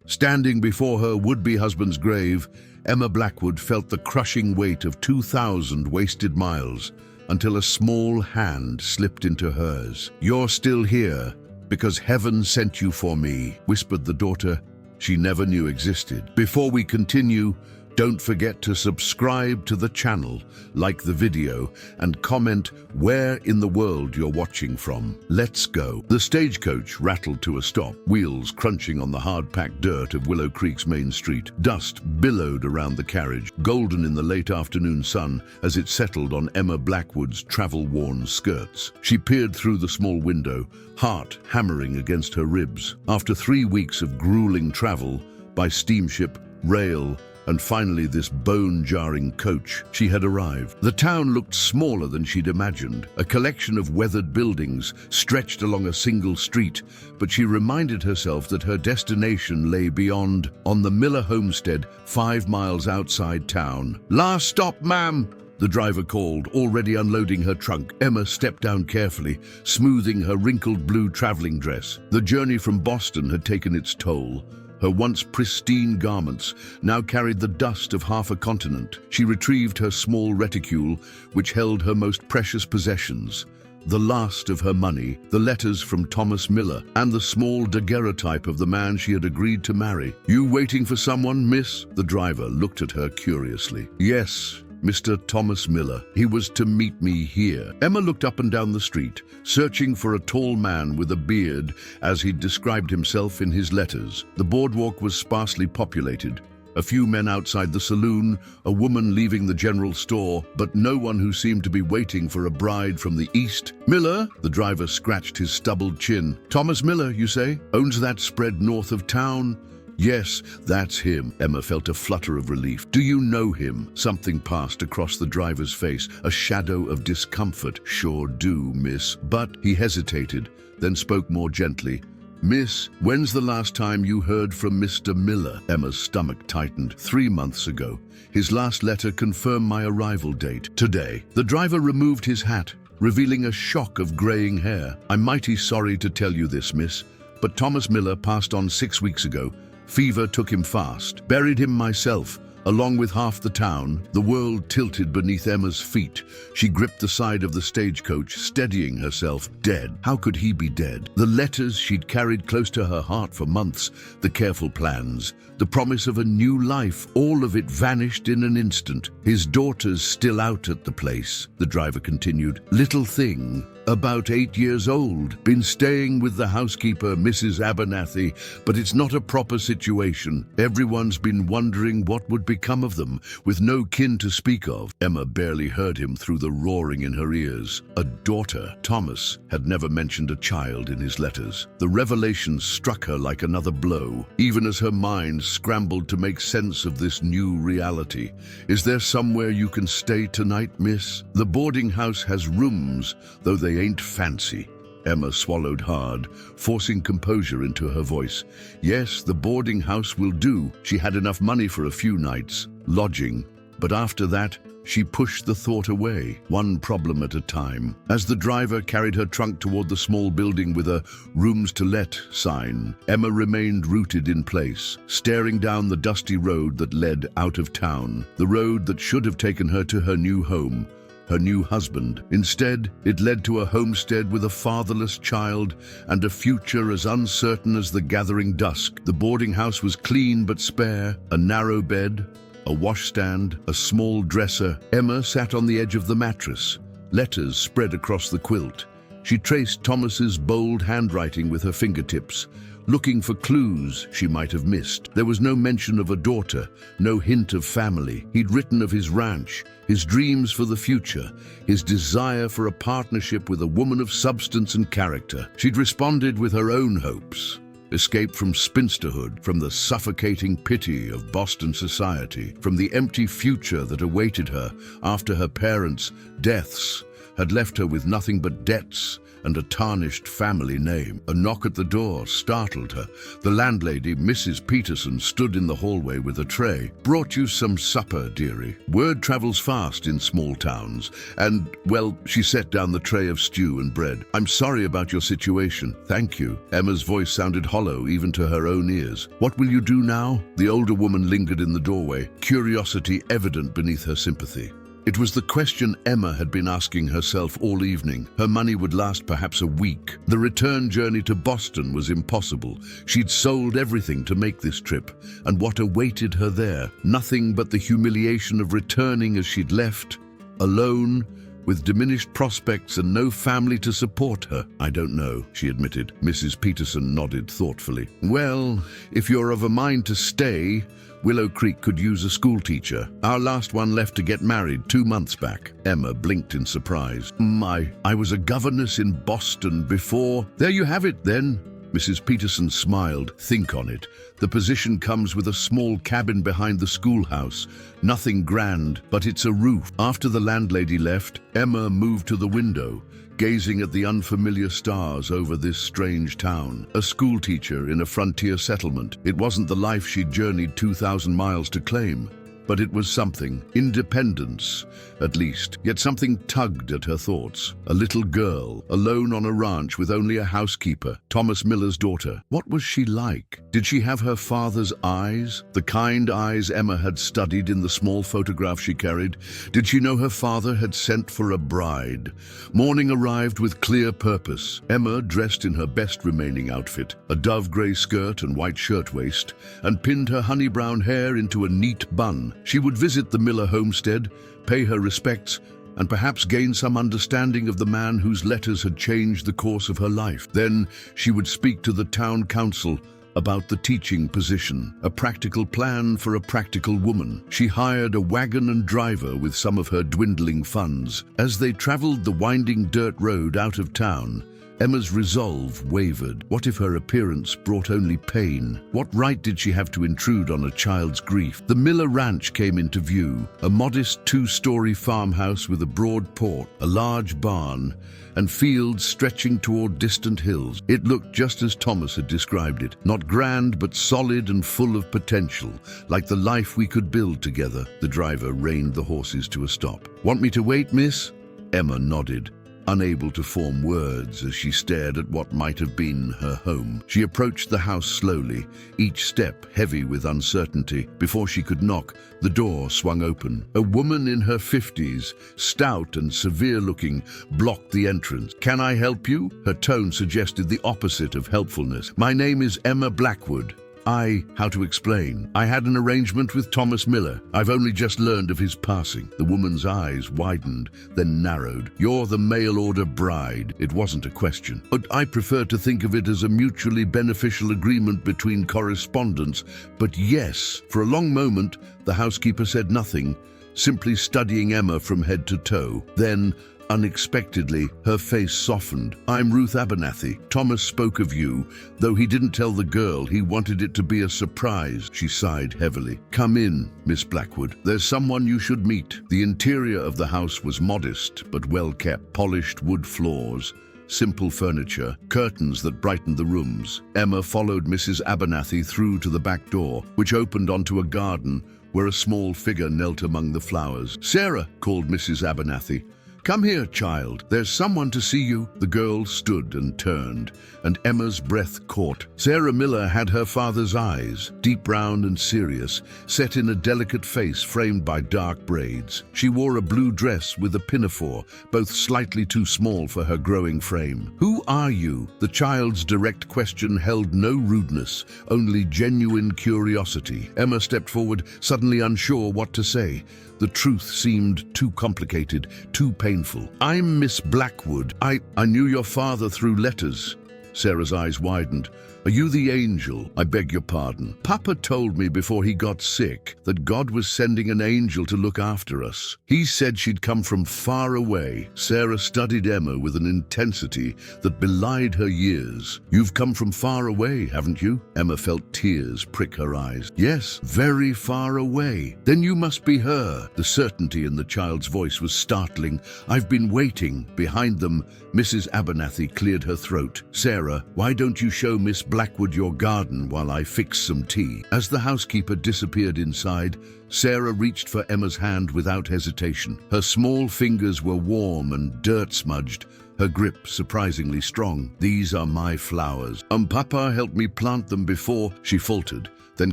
Standing before her would-be husband's grave, Emma Blackwood felt the crushing weight of 2,000 wasted miles until a small hand slipped into hers. "You're still here because heaven sent you for me," whispered the daughter she never knew existed. Before we continue, don't forget to subscribe to the channel, like the video, and comment where in the world you're watching from. Let's go. The stagecoach rattled to a stop, wheels crunching on the hard-packed dirt of Willow Creek's main street. Dust billowed around the carriage, golden in the late afternoon sun as it settled on Emma Blackwood's travel-worn skirts. She peered through the small window, heart hammering against her ribs. After 3 weeks of grueling travel, by steamship, rail, and finally this bone-jarring coach, she had arrived. The town looked smaller than she'd imagined, a collection of weathered buildings stretched along a single street, but she reminded herself that her destination lay beyond, on the Miller homestead, 5 miles outside town. "Last stop, ma'am," the driver called, already unloading her trunk. Emma stepped down carefully, smoothing her wrinkled blue traveling dress. The journey from Boston had taken its toll. Her once pristine garments now carried the dust of half a continent. She retrieved her small reticule, which held her most precious possessions. The last of her money, the letters from Thomas Miller, and the small daguerreotype of the man she had agreed to marry. "You waiting for someone, miss?" The driver looked at her curiously. "Yes, Mr. Thomas Miller. He was to meet me here." Emma looked up and down the street, searching for a tall man with a beard, as he'd described himself in his letters. The boardwalk was sparsely populated. A few men outside the saloon, a woman leaving the general store, but no one who seemed to be waiting for a bride from the east. "Miller?" The driver scratched his stubbled chin. "Thomas Miller, you say? Owns that spread north of town?" "Yes, that's him." Emma felt a flutter of relief. "Do you know him?" Something passed across the driver's face, a shadow of discomfort. "Sure do, miss." But he hesitated, then spoke more gently. "Miss, when's the last time you heard from Mr. Miller?" Emma's stomach tightened. 3 months ago. His last letter confirmed my arrival date. Today. The driver removed his hat, revealing a shock of graying hair. "I'm mighty sorry to tell you this, miss, but Thomas Miller passed on 6 weeks ago. Fever took him fast. Buried him myself, along with half the town." The world tilted beneath Emma's feet. She gripped the side of the stagecoach, steadying herself. Dead. How could he be dead? The letters she'd carried close to her heart for months, the careful plans, the promise of a new life, all of it vanished in an instant. "His daughter's still out at the place," the driver continued. "Little thing, about 8 years old, been staying with the housekeeper, Mrs. Abernathy, but it's not a proper situation. Everyone's been wondering what would become of them, with no kin to speak of." Emma barely heard him through the roaring in her ears. A daughter. Thomas had never mentioned a child in his letters. The revelation struck her like another blow, even as her mind scrambled to make sense of this new reality. "Is there somewhere you can stay tonight, miss? The boarding house has rooms, though they ain't fancy." Emma swallowed hard, forcing composure into her voice. "Yes, the boarding house will do." She had enough money for a few nights, lodging, but after that, she pushed the thought away, one problem at a time. As the driver carried her trunk toward the small building with a "Rooms to Let" sign, Emma remained rooted in place, staring down the dusty road that led out of town, the road that should have taken her to her new home, her new husband. Instead, it led to a homestead with a fatherless child and a future as uncertain as the gathering dusk. The boarding house was clean but spare, a narrow bed, a washstand, a small dresser. Emma sat on the edge of the mattress, letters spread across the quilt. She traced Thomas's bold handwriting with her fingertips, looking for clues she might have missed. There was no mention of a daughter, no hint of family. He'd written of his ranch, his dreams for the future, his desire for a partnership with a woman of substance and character. She'd responded with her own hopes. Escape from spinsterhood, from the suffocating pity of Boston society, from the empty future that awaited her after her parents' deaths. had left her with nothing but debts and a tarnished family name. A knock at the door startled her. The landlady, Mrs. Peterson, stood in the hallway with a tray. "Brought you some supper, dearie." Word travels fast in small towns, and, well, she set down the tray of stew and bread. "I'm sorry about your situation." "Thank you." Emma's voice sounded hollow even to her own ears. "What will you do now?" The older woman lingered in the doorway, curiosity evident beneath her sympathy. It was the question Emma had been asking herself all evening. Her money would last perhaps a week. The return journey to Boston was impossible. She'd sold everything to make this trip, and what awaited her there? Nothing but the humiliation of returning as she'd left, alone, with diminished prospects and no family to support her. "I don't know," she admitted. Mrs. Peterson nodded thoughtfully. "Well, if you're of a mind to stay, Willow Creek could use a school teacher. Our last one left to get married 2 months back." Emma blinked in surprise. I was a governess in Boston before." "There you have it, then." Mrs. Peterson smiled. "Think on it. The position comes with a small cabin behind the schoolhouse. Nothing grand, but it's a roof." After the landlady left, Emma moved to the window, gazing at the unfamiliar stars over this strange town. A schoolteacher in a frontier settlement. It wasn't the life she'd journeyed 2,000 miles to claim. But it was something. Independence, at least. Yet something tugged at her thoughts. A little girl, alone on a ranch with only a housekeeper, Thomas Miller's daughter. What was she like? Did she have her father's eyes? The kind eyes Emma had studied in the small photograph she carried? Did she know her father had sent for a bride? Morning arrived with clear purpose. Emma, dressed in her best remaining outfit, a dove-grey skirt and white shirtwaist, and pinned her honey-brown hair into a neat bun. She would visit the Miller homestead, pay her respects, and perhaps gain some understanding of the man whose letters had changed the course of her life. Then she would speak to the town council about the teaching position, a practical plan for a practical woman. She hired a wagon and driver with some of her dwindling funds. As they traveled the winding dirt road out of town, Emma's resolve wavered. What if her appearance brought only pain? What right did she have to intrude on a child's grief? The Miller Ranch came into view, a modest 2-story farmhouse with a broad porch, a large barn, and fields stretching toward distant hills. It looked just as Thomas had described it, not grand but solid and full of potential, like the life we could build together. The driver reined the horses to a stop. "Want me to wait, miss?" Emma nodded, unable to form words as she stared at what might have been her home. She approached the house slowly, each step heavy with uncertainty. Before she could knock, the door swung open. A woman in her 50s, stout and severe-looking, blocked the entrance. "Can I help you?" Her tone suggested the opposite of helpfulness. "My name is Emma Blackwood. How to explain? I had an arrangement with Thomas Miller. I've only just learned of his passing." The woman's eyes widened, then narrowed. "You're the mail-order bride." It wasn't a question. "But I prefer to think of it as a mutually beneficial agreement between correspondents. But yes." For a long moment, the housekeeper said nothing, simply studying Emma from head to toe. Then, unexpectedly, her face softened. "I'm Ruth Abernathy. Thomas spoke of you, though he didn't tell the girl. He wanted it to be a surprise." She sighed heavily. "Come in, Miss Blackwood. There's someone you should meet." The interior of the house was modest, but well-kept. Polished wood floors, simple furniture, curtains that brightened the rooms. Emma followed Mrs. Abernathy through to the back door, which opened onto a garden where a small figure knelt among the flowers. "Sarah," called Mrs. Abernathy. "Come here, child. There's someone to see you." The girl stood and turned, and Emma's breath caught. Sarah Miller had her father's eyes, deep brown and serious, set in a delicate face framed by dark braids. She wore a blue dress with a pinafore, both slightly too small for her growing frame. "Who are you?" The child's direct question held no rudeness, only genuine curiosity. Emma stepped forward, suddenly unsure what to say. The truth seemed too complicated, too painful. "I'm Miss Blackwood. I knew your father through letters." Sarah's eyes widened. Are you the angel? I beg your pardon. Papa told me before he got sick that God was sending an angel to look after us. He said she'd come from far away. Sarah studied Emma with an intensity that belied her years. You've come from far away, haven't you? Emma felt tears prick her eyes. Yes, very far away. Then you must be her. The certainty in the child's voice was startling. I've been waiting. Behind them, Mrs. Abernathy cleared her throat. Sarah, why don't you show Miss Blackwood your garden while I fix some tea? As the housekeeper disappeared inside, Sarah reached for Emma's hand without hesitation. Her small fingers were warm and dirt-smudged, her grip surprisingly strong. These are my flowers. Papa helped me plant them before, she faltered, then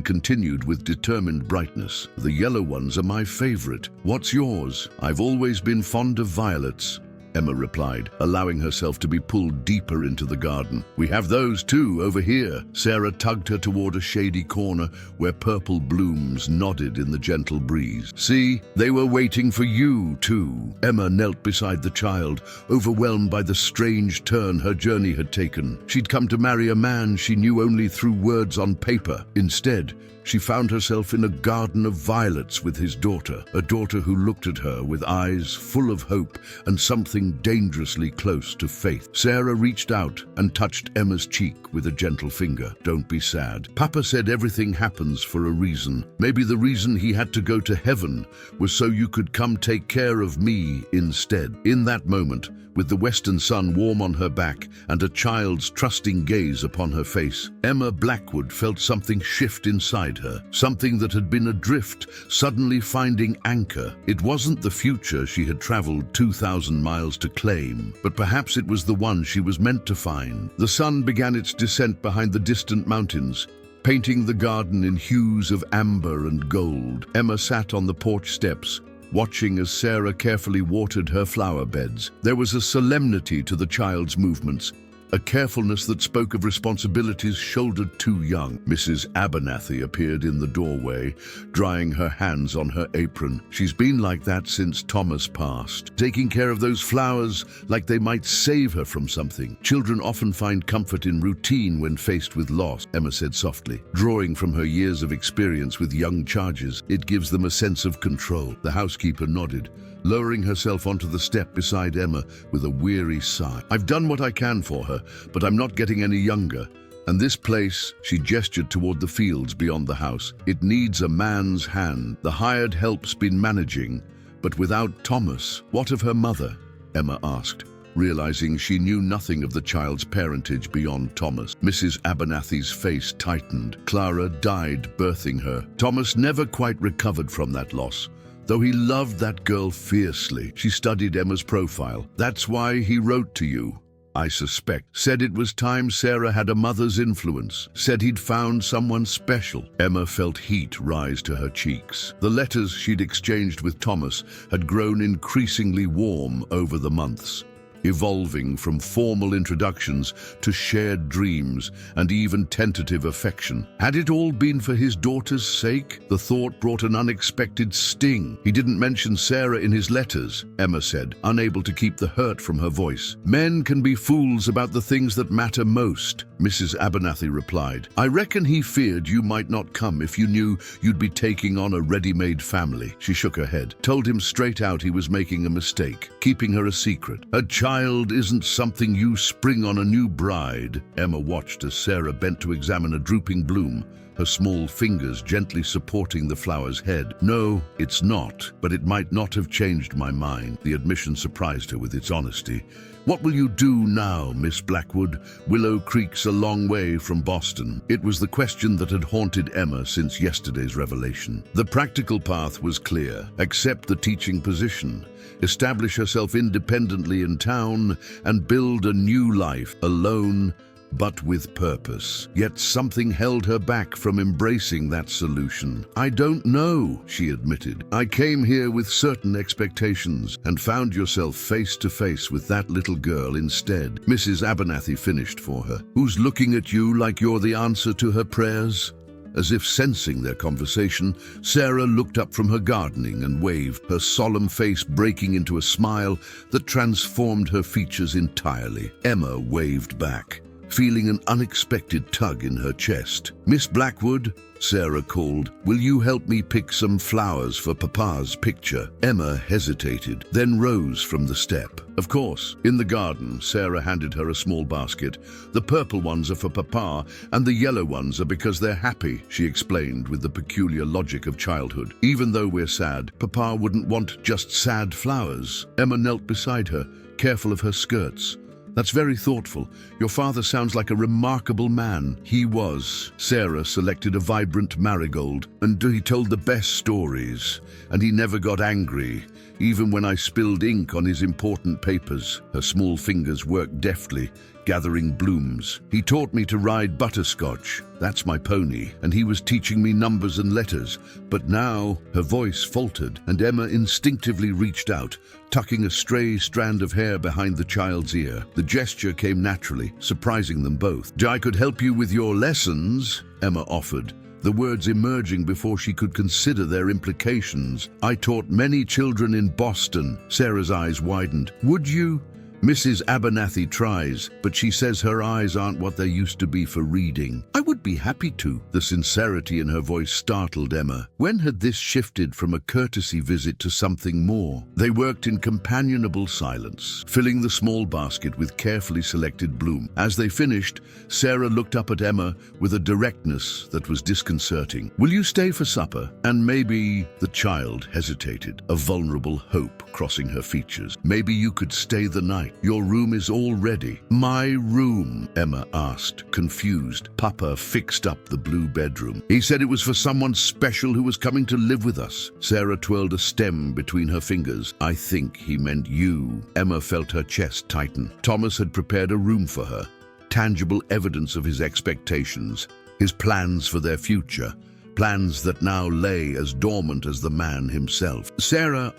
continued with determined brightness. The yellow ones are my favorite. What's yours? I've always been fond of violets, Emma replied, allowing herself to be pulled deeper into the garden. We have those too, over here. Sarah tugged her toward a shady corner where purple blooms nodded in the gentle breeze. See, they were waiting for you too. Emma knelt beside the child, overwhelmed by the strange turn her journey had taken. She'd come to marry a man she knew only through words on paper. Instead, she found herself in a garden of violets with his daughter, a daughter who looked at her with eyes full of hope and something dangerously close to faith. Sarah reached out and touched Emma's cheek with a gentle finger. Don't be sad. Papa said everything happens for a reason. Maybe the reason he had to go to heaven was so you could come take care of me instead. In that moment, with the western sun warm on her back and a child's trusting gaze upon her face, Emma Blackwood felt something shift inside her, something that had been adrift, suddenly finding anchor. It wasn't the future she had traveled 2,000 miles to claim, but perhaps it was the one she was meant to find. The sun began its descent behind the distant mountains, painting the garden in hues of amber and gold. Emma sat on the porch steps, watching as Sarah carefully watered her flower beds. There was a solemnity to the child's movements, a carefulness that spoke of responsibilities shouldered too young. Mrs. Abernathy appeared in the doorway, drying her hands on her apron. She's been like that since Thomas passed, taking care of those flowers like they might save her from something. Children often find comfort in routine when faced with loss, Emma said softly. Drawing from her years of experience with young charges, it gives them a sense of control. The housekeeper nodded, lowering herself onto the step beside Emma with a weary sigh. I've done what I can for her, but I'm not getting any younger. And this place, she gestured toward the fields beyond the house, it needs a man's hand. The hired help's been managing, but without Thomas. What of her mother? Emma asked, realizing she knew nothing of the child's parentage beyond Thomas. Mrs. Abernathy's face tightened. Clara died birthing her. Thomas never quite recovered from that loss, though he loved that girl fiercely. She studied Emma's profile. That's why he wrote to you, I suspect. Said it was time Sarah had a mother's influence. Said he'd found someone special. Emma felt heat rise to her cheeks. The letters she'd exchanged with Thomas had grown increasingly warm over the months, evolving from formal introductions to shared dreams and even tentative affection. Had it all been for his daughter's sake? The thought brought an unexpected sting. He didn't mention Sarah in his letters, Emma said, unable to keep the hurt from her voice. Men can be fools about the things that matter most, Mrs. Abernathy replied. I reckon he feared you might not come if you knew you'd be taking on a ready-made family. She shook her head, told him straight out he was making a mistake, keeping her a secret. A child isn't something you spring on a new bride. Emma watched as Sarah bent to examine a drooping bloom, her small fingers gently supporting the flower's head. No, it's not, but it might not have changed my mind. The admission surprised her with its honesty. What will you do now, Miss Blackwood? Willow Creek's a long way from Boston. It was the question that had haunted Emma since yesterday's revelation. The practical path was clear. Accept the teaching position, establish herself independently in town, and build a new life, alone but with purpose. Yet something held her back from embracing that solution. I don't know, she admitted. I came here with certain expectations and found yourself face to face with that little girl instead. Mrs. Abernathy finished for her. Who's looking at you like you're the answer to her prayers? As if sensing their conversation, Sarah looked up from her gardening and waved, her solemn face breaking into a smile that transformed her features entirely. Emma waved back, feeling an unexpected tug in her chest. "Miss Blackwood," Sarah called, "will you help me pick some flowers for Papa's picture?" Emma hesitated, then rose from the step. "Of course." In the garden, Sarah handed her a small basket. "The purple ones are for Papa, and the yellow ones are because they're happy," she explained with the peculiar logic of childhood. "Even though we're sad, Papa wouldn't want just sad flowers." Emma knelt beside her, careful of her skirts. "That's very thoughtful. Your father sounds like a remarkable man." "He was." Sarah selected a vibrant marigold, "and he told the best stories, and he never got angry, even when I spilled ink on his important papers." Her small fingers worked deftly, gathering blooms. "He taught me to ride butterscotch. That's my pony, and he was teaching me numbers and letters. But now," her voice faltered, and Emma instinctively reached out, tucking a stray strand of hair behind the child's ear. The gesture came naturally, surprising them both. "I could help you with your lessons," Emma offered, the words emerging before she could consider their implications. "I taught many children in Boston." Sarah's eyes widened. "Would you?" "Mrs. Abernathy tries, but she says her eyes aren't what they used to be for reading." "I would be happy to." The sincerity in her voice startled Emma. When had this shifted from a courtesy visit to something more? They worked in companionable silence, filling the small basket with carefully selected bloom. As they finished, Sarah looked up at Emma with a directness that was disconcerting. "Will you stay for supper? And maybe—" The child hesitated, a vulnerable hope crossing her features. "Maybe you could stay the night. Your room is all ready." "My room?" Emma asked, confused. "Papa fixed up the blue bedroom. He said it was for someone special who was coming to live with us." Sarah twirled a stem between her fingers. "I think he meant you." Emma felt her chest tighten. Thomas had prepared a room for her, tangible evidence of his expectations, his plans for their future. Plans that now lay as dormant as the man himself. "Sarah,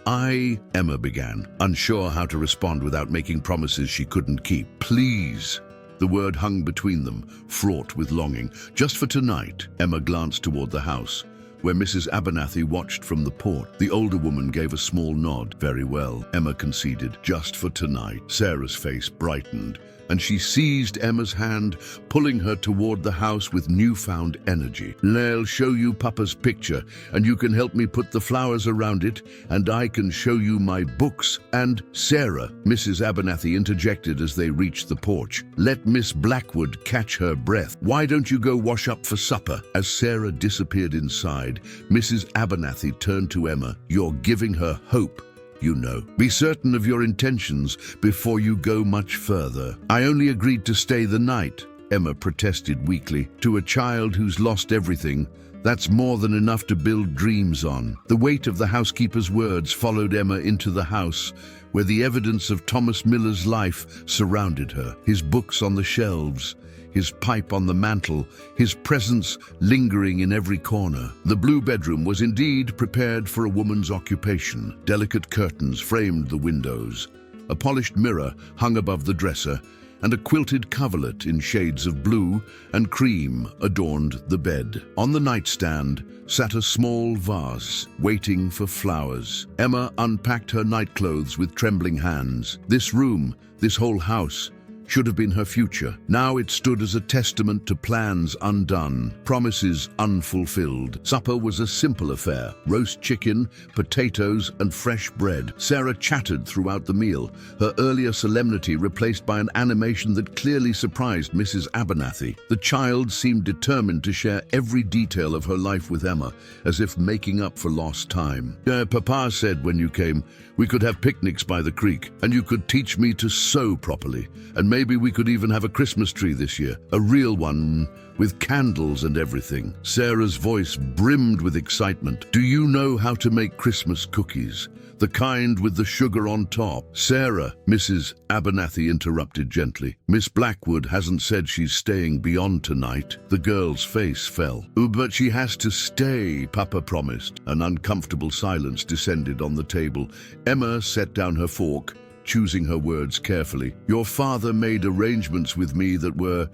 Emma began, unsure how to respond without making promises she couldn't keep. "Please." The word hung between them, fraught with longing. "Just for tonight." Emma glanced toward the house, where Mrs. Abernathy watched from the porch. The older woman gave a small nod. "Very well," Emma conceded. "Just for tonight." Sarah's face brightened, and she seized Emma's hand, pulling her toward the house with newfound energy. "I'll show you Papa's picture, and you can help me put the flowers around it, and I can show you my books, and—" "Sarah," Mrs. Abernathy interjected as they reached the porch. "Let Miss Blackwood catch her breath. Why don't you go wash up for supper?" As Sarah disappeared inside, Mrs. Abernathy turned to Emma. "You're giving her hope. You know. Be certain of your intentions before you go much further." "I only agreed to stay the night," Emma protested weakly. "To a child who's lost everything, that's more than enough to build dreams on." The weight of the housekeeper's words followed Emma into the house, where the evidence of Thomas Miller's life surrounded her. His books on the shelves, his pipe on the mantel, his presence lingering in every corner. The blue bedroom was indeed prepared for a woman's occupation. Delicate curtains framed the windows. A polished mirror hung above the dresser, and a quilted coverlet in shades of blue and cream adorned the bed. On the nightstand sat a small vase, waiting for flowers. Emma unpacked her nightclothes with trembling hands. This room, this whole house, should have been her future. Now it stood as a testament to plans undone, promises unfulfilled. Supper was a simple affair: roast chicken, potatoes, and fresh bread. Sarah chattered throughout the meal, her earlier solemnity replaced by an animation that clearly surprised Mrs. Abernathy. The child seemed determined to share every detail of her life with Emma, as if making up for lost time. "Papa said when you came, we could have picnics by the creek, and you could teach me to sew properly, and maybe we could even have a Christmas tree this year, a real one, with candles and everything." Sarah's voice brimmed with excitement. "Do you know how to make Christmas cookies? The kind with the sugar on top?" "Sarah," Mrs. Abernathy interrupted gently, "Miss Blackwood hasn't said she's staying beyond tonight." The girl's face fell. "But she has to stay," Papa promised. An uncomfortable silence descended on the table. Emma set down her fork, choosing her words carefully. "Your father made arrangements with me that were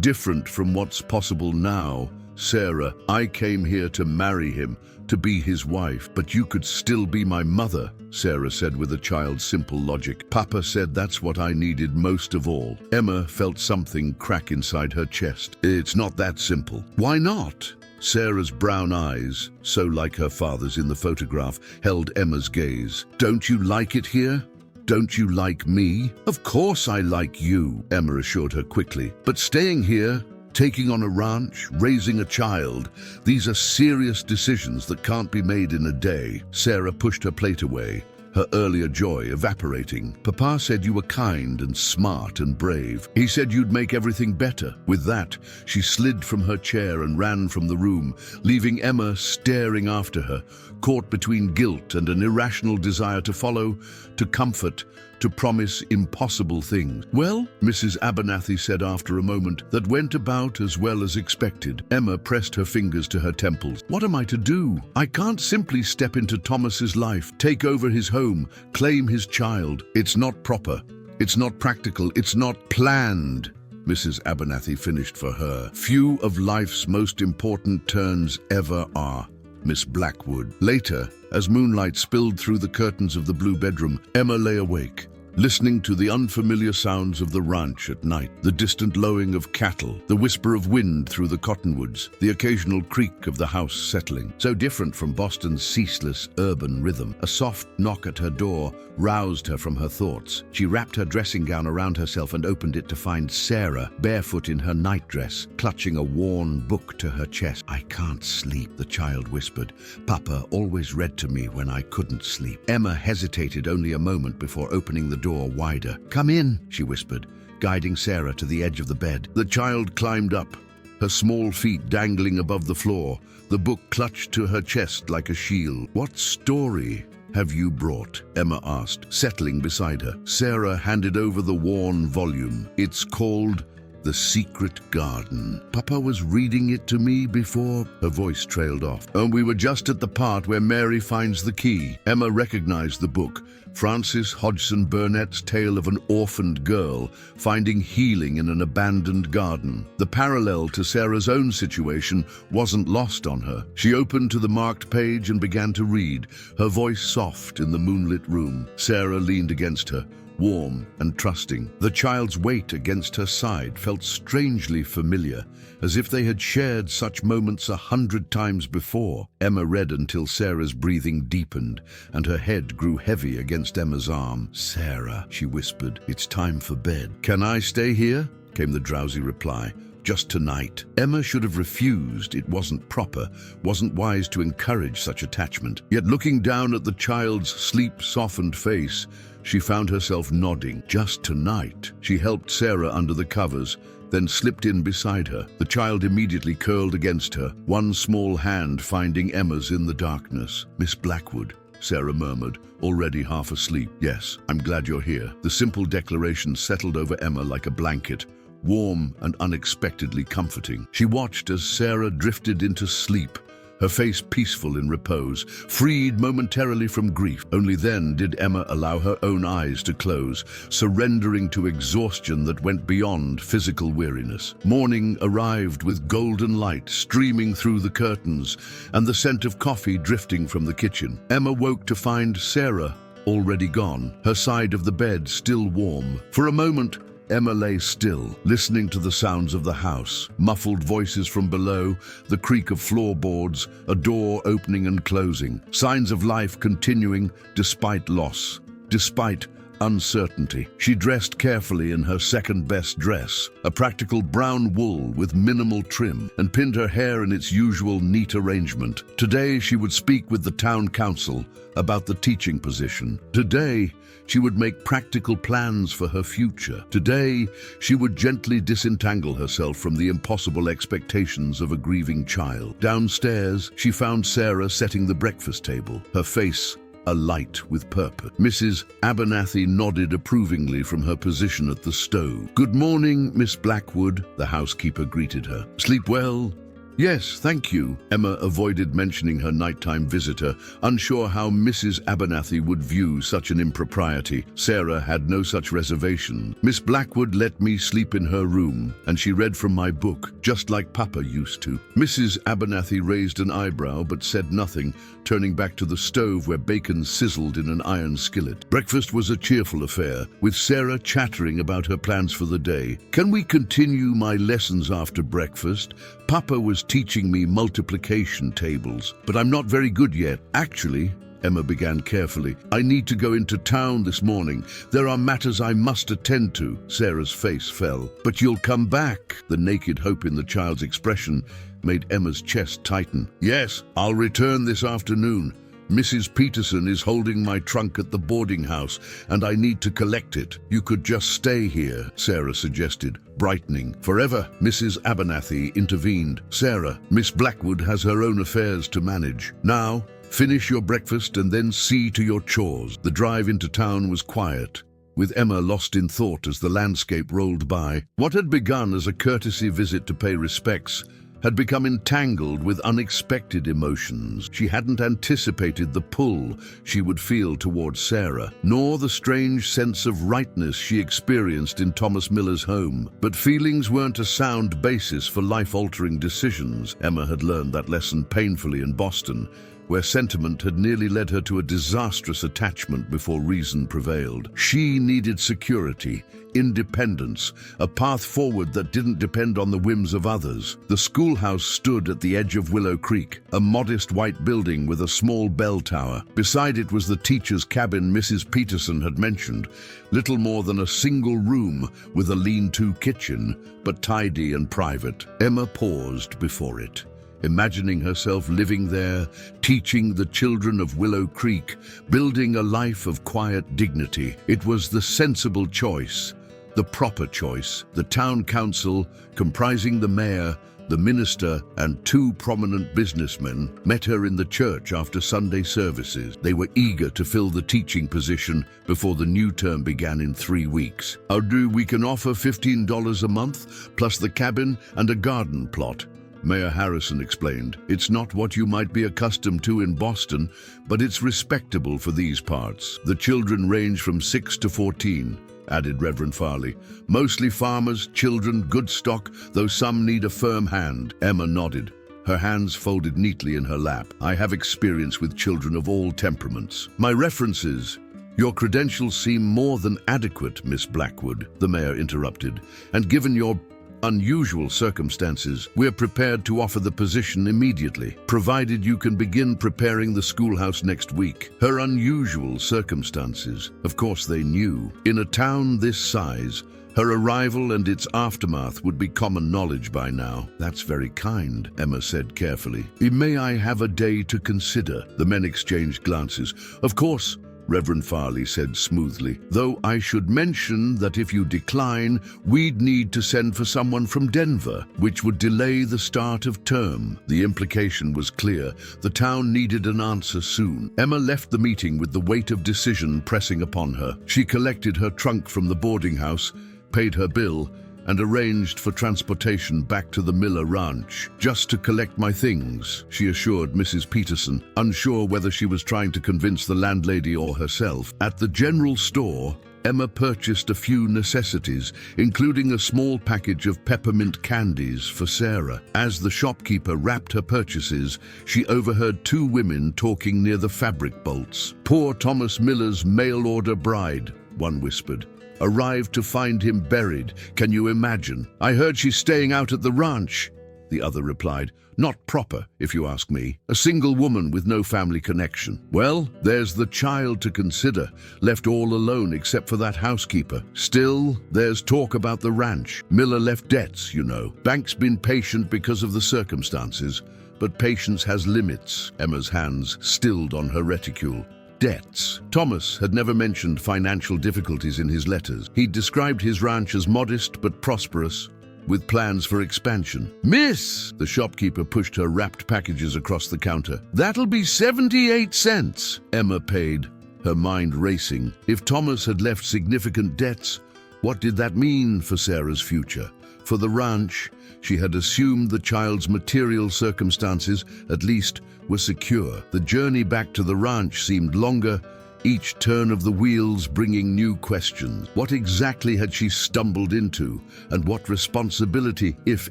different from what's possible now. Sarah, I came here to marry him, to be his wife, but you could still be my mother, Sarah said with a child's simple logic. Papa said that's what I needed most of all. Emma felt something crack inside her chest. It's not that simple. Why not? Sarah's brown eyes, so like her father's in the photograph, held Emma's gaze. Don't you like it here? Don't you like me? Of course I like you, Emma assured her quickly. But staying here, taking on a ranch, raising a child, these are serious decisions that can't be made in a day. Sarah pushed her plate away, her earlier joy evaporating. Papa said you were kind and smart and brave. He said you'd make everything better. With that, she slid from her chair and ran from the room, leaving Emma staring after her, caught between guilt and an irrational desire to follow, to comfort, to promise impossible things. Well, Mrs. Abernathy said after a moment that went about as well as expected. Emma pressed her fingers to her temples. What am I to do? I can't simply step into Thomas's life, take over his home, claim his child. It's not proper. It's not practical. It's not planned. Mrs. Abernathy finished for her. Few of life's most important turns ever are. Miss Blackwood. Later, as moonlight spilled through the curtains of the blue bedroom, Emma lay awake, listening to the unfamiliar sounds of the ranch at night, the distant lowing of cattle, the whisper of wind through the cottonwoods, the occasional creak of the house settling. So different from Boston's ceaseless urban rhythm. A soft knock at her door roused her from her thoughts. She wrapped her dressing gown around herself and opened it to find Sarah, barefoot in her nightdress, clutching a worn book to her chest. I can't sleep, the child whispered. Papa always read to me when I couldn't sleep. Emma hesitated only a moment before opening the door wider. Come in, she whispered, guiding Sarah to the edge of the bed. The child climbed up, her small feet dangling above the floor, the book clutched to her chest like a shield. What story have you brought? Emma asked, settling beside her. Sarah handed over the worn volume. It's called The Secret Garden. Papa was reading it to me before. Her voice trailed off. And we were just at the part where Mary finds the key. Emma recognized the book. Frances Hodgson Burnett's tale of an orphaned girl finding healing in an abandoned garden. The parallel to Sarah's own situation wasn't lost on her. She opened to the marked page and began to read, her voice soft in the moonlit room. Sarah leaned against her, warm and trusting. The child's weight against her side felt strangely familiar, as if they had shared such moments 100 times before. Emma read until Sarah's breathing deepened and her head grew heavy against Emma's arm. Sarah, she whispered, it's time for bed. Can I stay here? Came the drowsy reply. Just tonight. Emma should have refused. It wasn't proper, wasn't wise to encourage such attachment. Yet looking down at the child's sleep-softened face, she found herself nodding. Just tonight. She helped Sarah under the covers, then slipped in beside her. The child immediately curled against her, one small hand finding Emma's in the darkness. Miss Blackwood, Sarah murmured, already half asleep. Yes, I'm glad you're here. The simple declaration settled over Emma like a blanket, warm and unexpectedly comforting. She watched as Sarah drifted into sleep, her face peaceful in repose, freed momentarily from grief. Only then did Emma allow her own eyes to close, surrendering to exhaustion that went beyond physical weariness. Morning arrived with golden light streaming through the curtains and the scent of coffee drifting from the kitchen. Emma woke to find Sarah already gone, her side of the bed still warm. For a moment, Emma lay still, listening to the sounds of the house, muffled voices from below, the creak of floorboards, a door opening and closing, signs of life continuing despite loss, despite uncertainty. She dressed carefully in her second-best dress, a practical brown wool with minimal trim, and pinned her hair in its usual neat arrangement. Today she would speak with the town council about the teaching position. Today she would make practical plans for her future. Today she would gently disentangle herself from the impossible expectations of a grieving child. Downstairs she found Sarah setting the breakfast table, her face alight with purpose. Mrs. Abernathy nodded approvingly from her position at the stove. Good morning, Miss Blackwood, the housekeeper greeted her. Sleep well? Yes, thank you. Emma avoided mentioning her nighttime visitor, unsure how Mrs. Abernathy would view such an impropriety. Sarah had no such reservation. Miss Blackwood let me sleep in her room, and she read from my book, just like Papa used to. Mrs. Abernathy raised an eyebrow but said nothing, turning back to the stove where bacon sizzled in an iron skillet. Breakfast was a cheerful affair, with Sarah chattering about her plans for the day. Can we continue my lessons after breakfast? Papa was teaching me multiplication tables, but I'm not very good yet. Actually, Emma began carefully, I need to go into town this morning. There are matters I must attend to. Sarah's face fell. But you'll come back. The naked hope in the child's expression made Emma's chest tighten. Yes, I'll return this afternoon. Mrs. Peterson is holding my trunk at the boarding house, and I need to collect it. You could just stay here, Sarah suggested, brightening. Forever, Mrs. Abernathy intervened. Sarah, Miss Blackwood has her own affairs to manage. Now, finish your breakfast and then see to your chores. The drive into town was quiet, with Emma lost in thought as the landscape rolled by. What had begun as a courtesy visit to pay respects had become entangled with unexpected emotions. She hadn't anticipated the pull she would feel towards Sarah, nor the strange sense of rightness she experienced in Thomas Miller's home. But feelings weren't a sound basis for life-altering decisions. Emma had learned that lesson painfully in Boston, where sentiment had nearly led her to a disastrous attachment before reason prevailed. She needed security, independence, a path forward that didn't depend on the whims of others. The schoolhouse stood at the edge of Willow Creek, a modest white building with a small bell tower. Beside it was the teacher's cabin Mrs. Peterson had mentioned, little more than a single room with a lean-to kitchen, but tidy and private. Emma paused before it, imagining herself living there, teaching the children of Willow Creek, building a life of quiet dignity. It was the sensible choice, the proper choice. The town council, comprising the mayor, the minister, and two prominent businessmen, met her in the church after Sunday services. They were eager to fill the teaching position before the new term began in 3 weeks. We can offer $15 a month, plus the cabin and a garden plot, Mayor Harrison explained. It's not what you might be accustomed to in Boston, but it's respectable for these parts. The children range from 6 to 14, added Reverend Farley. Mostly farmers, children, good stock, though some need a firm hand. Emma nodded, her hands folded neatly in her lap. I have experience with children of all temperaments. My references. Your credentials seem more than adequate, Miss Blackwood, the mayor interrupted, and given your unusual circumstances, we're prepared to offer the position immediately, provided you can begin preparing the schoolhouse next week. Her unusual circumstances, of course they knew. In a town this size, her arrival and its aftermath would be common knowledge by now. That's very kind, Emma said carefully. May I have a day to consider? The men exchanged glances. Of course, Reverend Farley said smoothly, though I should mention that if you decline, we'd need to send for someone from Denver, which would delay the start of term. The implication was clear. The town needed an answer soon. Emma left the meeting with the weight of decision pressing upon her. She collected her trunk from the boarding house, paid her bill, and arranged for transportation back to the Miller Ranch. Just to collect my things, she assured Mrs. Peterson, unsure whether she was trying to convince the landlady or herself. At the general store, Emma purchased a few necessities, including a small package of peppermint candies for Sarah. As the shopkeeper wrapped her purchases, she overheard two women talking near the fabric bolts. Poor Thomas Miller's mail-order bride, one whispered, arrived to find him buried. Can you imagine? I heard she's staying out at the ranch, the other replied. Not proper, if you ask me. A single woman with no family connection. Well, there's the child to consider, left all alone except for that housekeeper. Still, there's talk about the ranch. Miller left debts, you know. Bank's been patient because of the circumstances, but patience has limits. Emma's hands stilled on her reticule. Debts. Thomas had never mentioned financial difficulties in his letters. He described his ranch as modest but prosperous, with plans for expansion. Miss! The shopkeeper pushed her wrapped packages across the counter. That'll be 78 cents. Emma paid, her mind racing. If Thomas had left significant debts, what did that mean for Sarah's future? For the ranch, she had assumed the child's material circumstances, at least, were secure. The journey back to the ranch seemed longer, each turn of the wheels bringing new questions. What exactly had she stumbled into, and what responsibility, if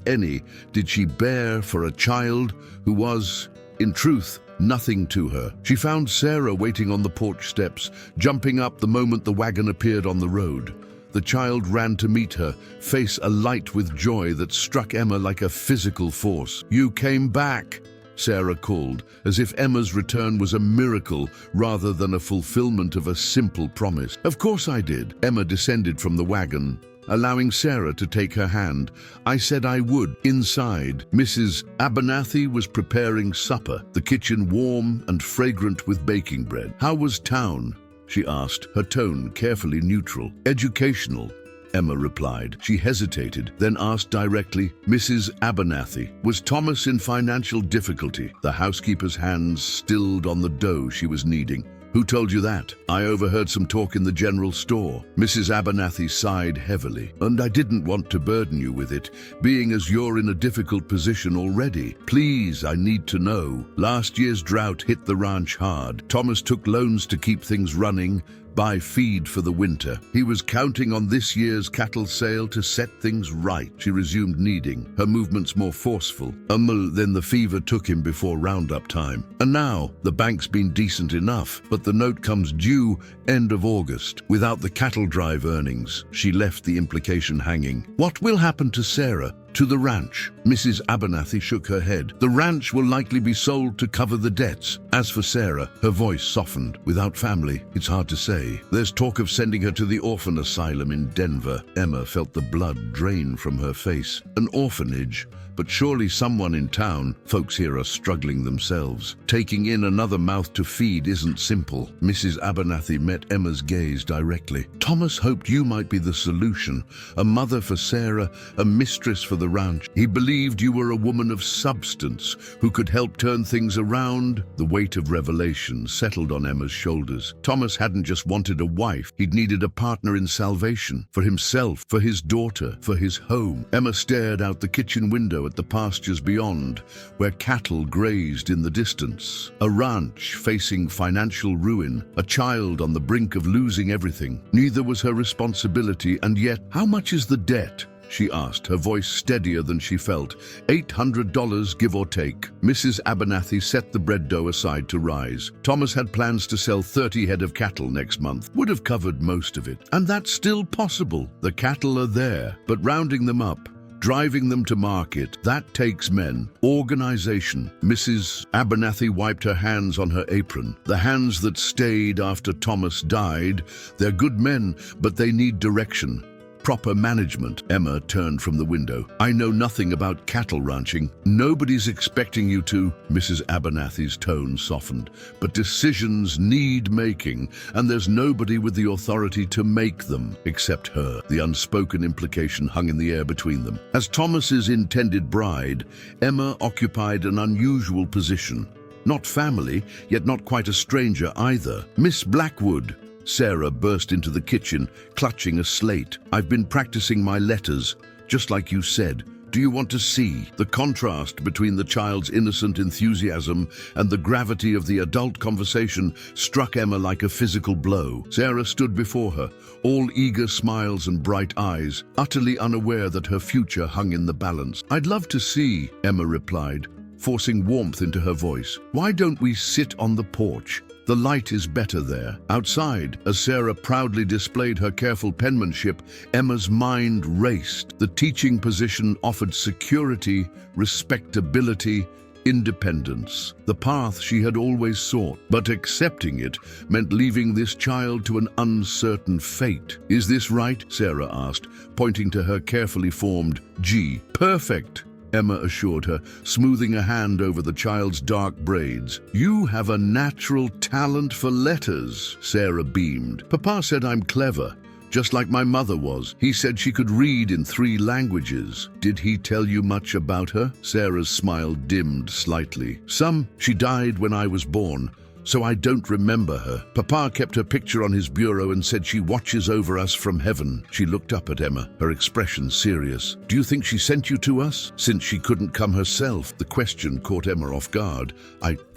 any, did she bear for a child who was, in truth, nothing to her? She found Sarah waiting on the porch steps, jumping up the moment the wagon appeared on the road. The child ran to meet her, face alight with joy that struck Emma like a physical force. "You came back," Sarah called, as if Emma's return was a miracle rather than a fulfillment of a simple promise. "Of course I did." Emma descended from the wagon, allowing Sarah to take her hand. "I said I would." Inside, Mrs. Abernathy was preparing supper, the kitchen warm and fragrant with baking bread. "How was town?" she asked, her tone carefully neutral. "Educational," Emma replied. She hesitated, then asked directly, "Mrs. Abernathy, was Thomas in financial difficulty?" The housekeeper's hands stilled on the dough she was kneading. "Who told you that?" "I overheard some talk in the general store." Mrs. Abernathy sighed heavily. "And I didn't want to burden you with it, being as you're in a difficult position already. Please, I need to know." "Last year's drought hit the ranch hard. Thomas took loans to keep things running, buy feed for the winter. He was counting on this year's cattle sale to set things right." She resumed kneading, her movements more forceful. Then the fever took him before roundup time. "And now, the bank's been decent enough, but the note comes due end of August. Without the cattle drive earnings." She left the implication hanging. "What will happen to Sarah? To the ranch?" Mrs. Abernathy shook her head. "The ranch will likely be sold to cover the debts. As for Sarah," her voice softened, "without family, it's hard to say. There's talk of sending her to the orphan asylum in Denver." Emma felt the blood drain from her face. "An orphanage? But surely someone in town. Folks here are struggling themselves. Taking in another mouth to feed isn't simple." Mrs. Abernathy met Emma's gaze directly. "Thomas hoped you might be the solution. A mother for Sarah, a mistress for the ranch. He believed you were a woman of substance who could help turn things around." The weight of revelation settled on Emma's shoulders. Thomas hadn't just wanted a wife. He'd needed a partner in salvation. For himself, for his daughter, for his home. Emma stared out the kitchen window at the pastures beyond, where cattle grazed in the distance. A ranch facing financial ruin, a child on the brink of losing everything. Neither was her responsibility, and yet, "How much is the debt?" she asked, her voice steadier than she felt. $800, give or take." Mrs. Abernathy set the bread dough aside to rise. "Thomas had plans to sell 30 head of cattle next month. Would have covered most of it. And that's still possible. The cattle are there, but rounding them up, driving them to market, that takes men, organization." Mrs. Abernathy wiped her hands on her apron. "The hands that stayed after Thomas died. They're good men, but they need direction. Proper management." Emma turned from the window. "I know nothing about cattle ranching." "Nobody's expecting you to." Mrs. Abernathy's tone softened. "But decisions need making, and there's nobody with the authority to make them except her." The unspoken implication hung in the air between them. As Thomas's intended bride, Emma occupied an unusual position. Not family, yet not quite a stranger either. "Miss Blackwood." Sarah burst into the kitchen, clutching a slate. "I've been practicing my letters, just like you said. Do you want to see?" The contrast between the child's innocent enthusiasm and the gravity of the adult conversation struck Emma like a physical blow. Sarah stood before her, all eager smiles and bright eyes, utterly unaware that her future hung in the balance. "I'd love to see," Emma replied, forcing warmth into her voice. "Why don't we sit on the porch? The light is better there." Outside, as Sarah proudly displayed her careful penmanship, Emma's mind raced. The teaching position offered security, respectability, independence. The path she had always sought, but accepting it meant leaving this child to an uncertain fate. "Is this right?" Sarah asked, pointing to her carefully formed G. "Perfect," Emma assured her, smoothing a hand over the child's dark braids. "You have a natural talent for letters," Sarah beamed. "Papa said I'm clever, just like my mother was. He said she could read in 3 languages. Did he tell you much about her?" Sarah's smile dimmed slightly. "Some. She died when I was born. so I don't remember her. Papa kept her picture on his bureau and said she watches over us from heaven. She looked up at Emma, her expression serious. Do you think she sent you to us? Since she couldn't come herself, the question caught Emma off guard.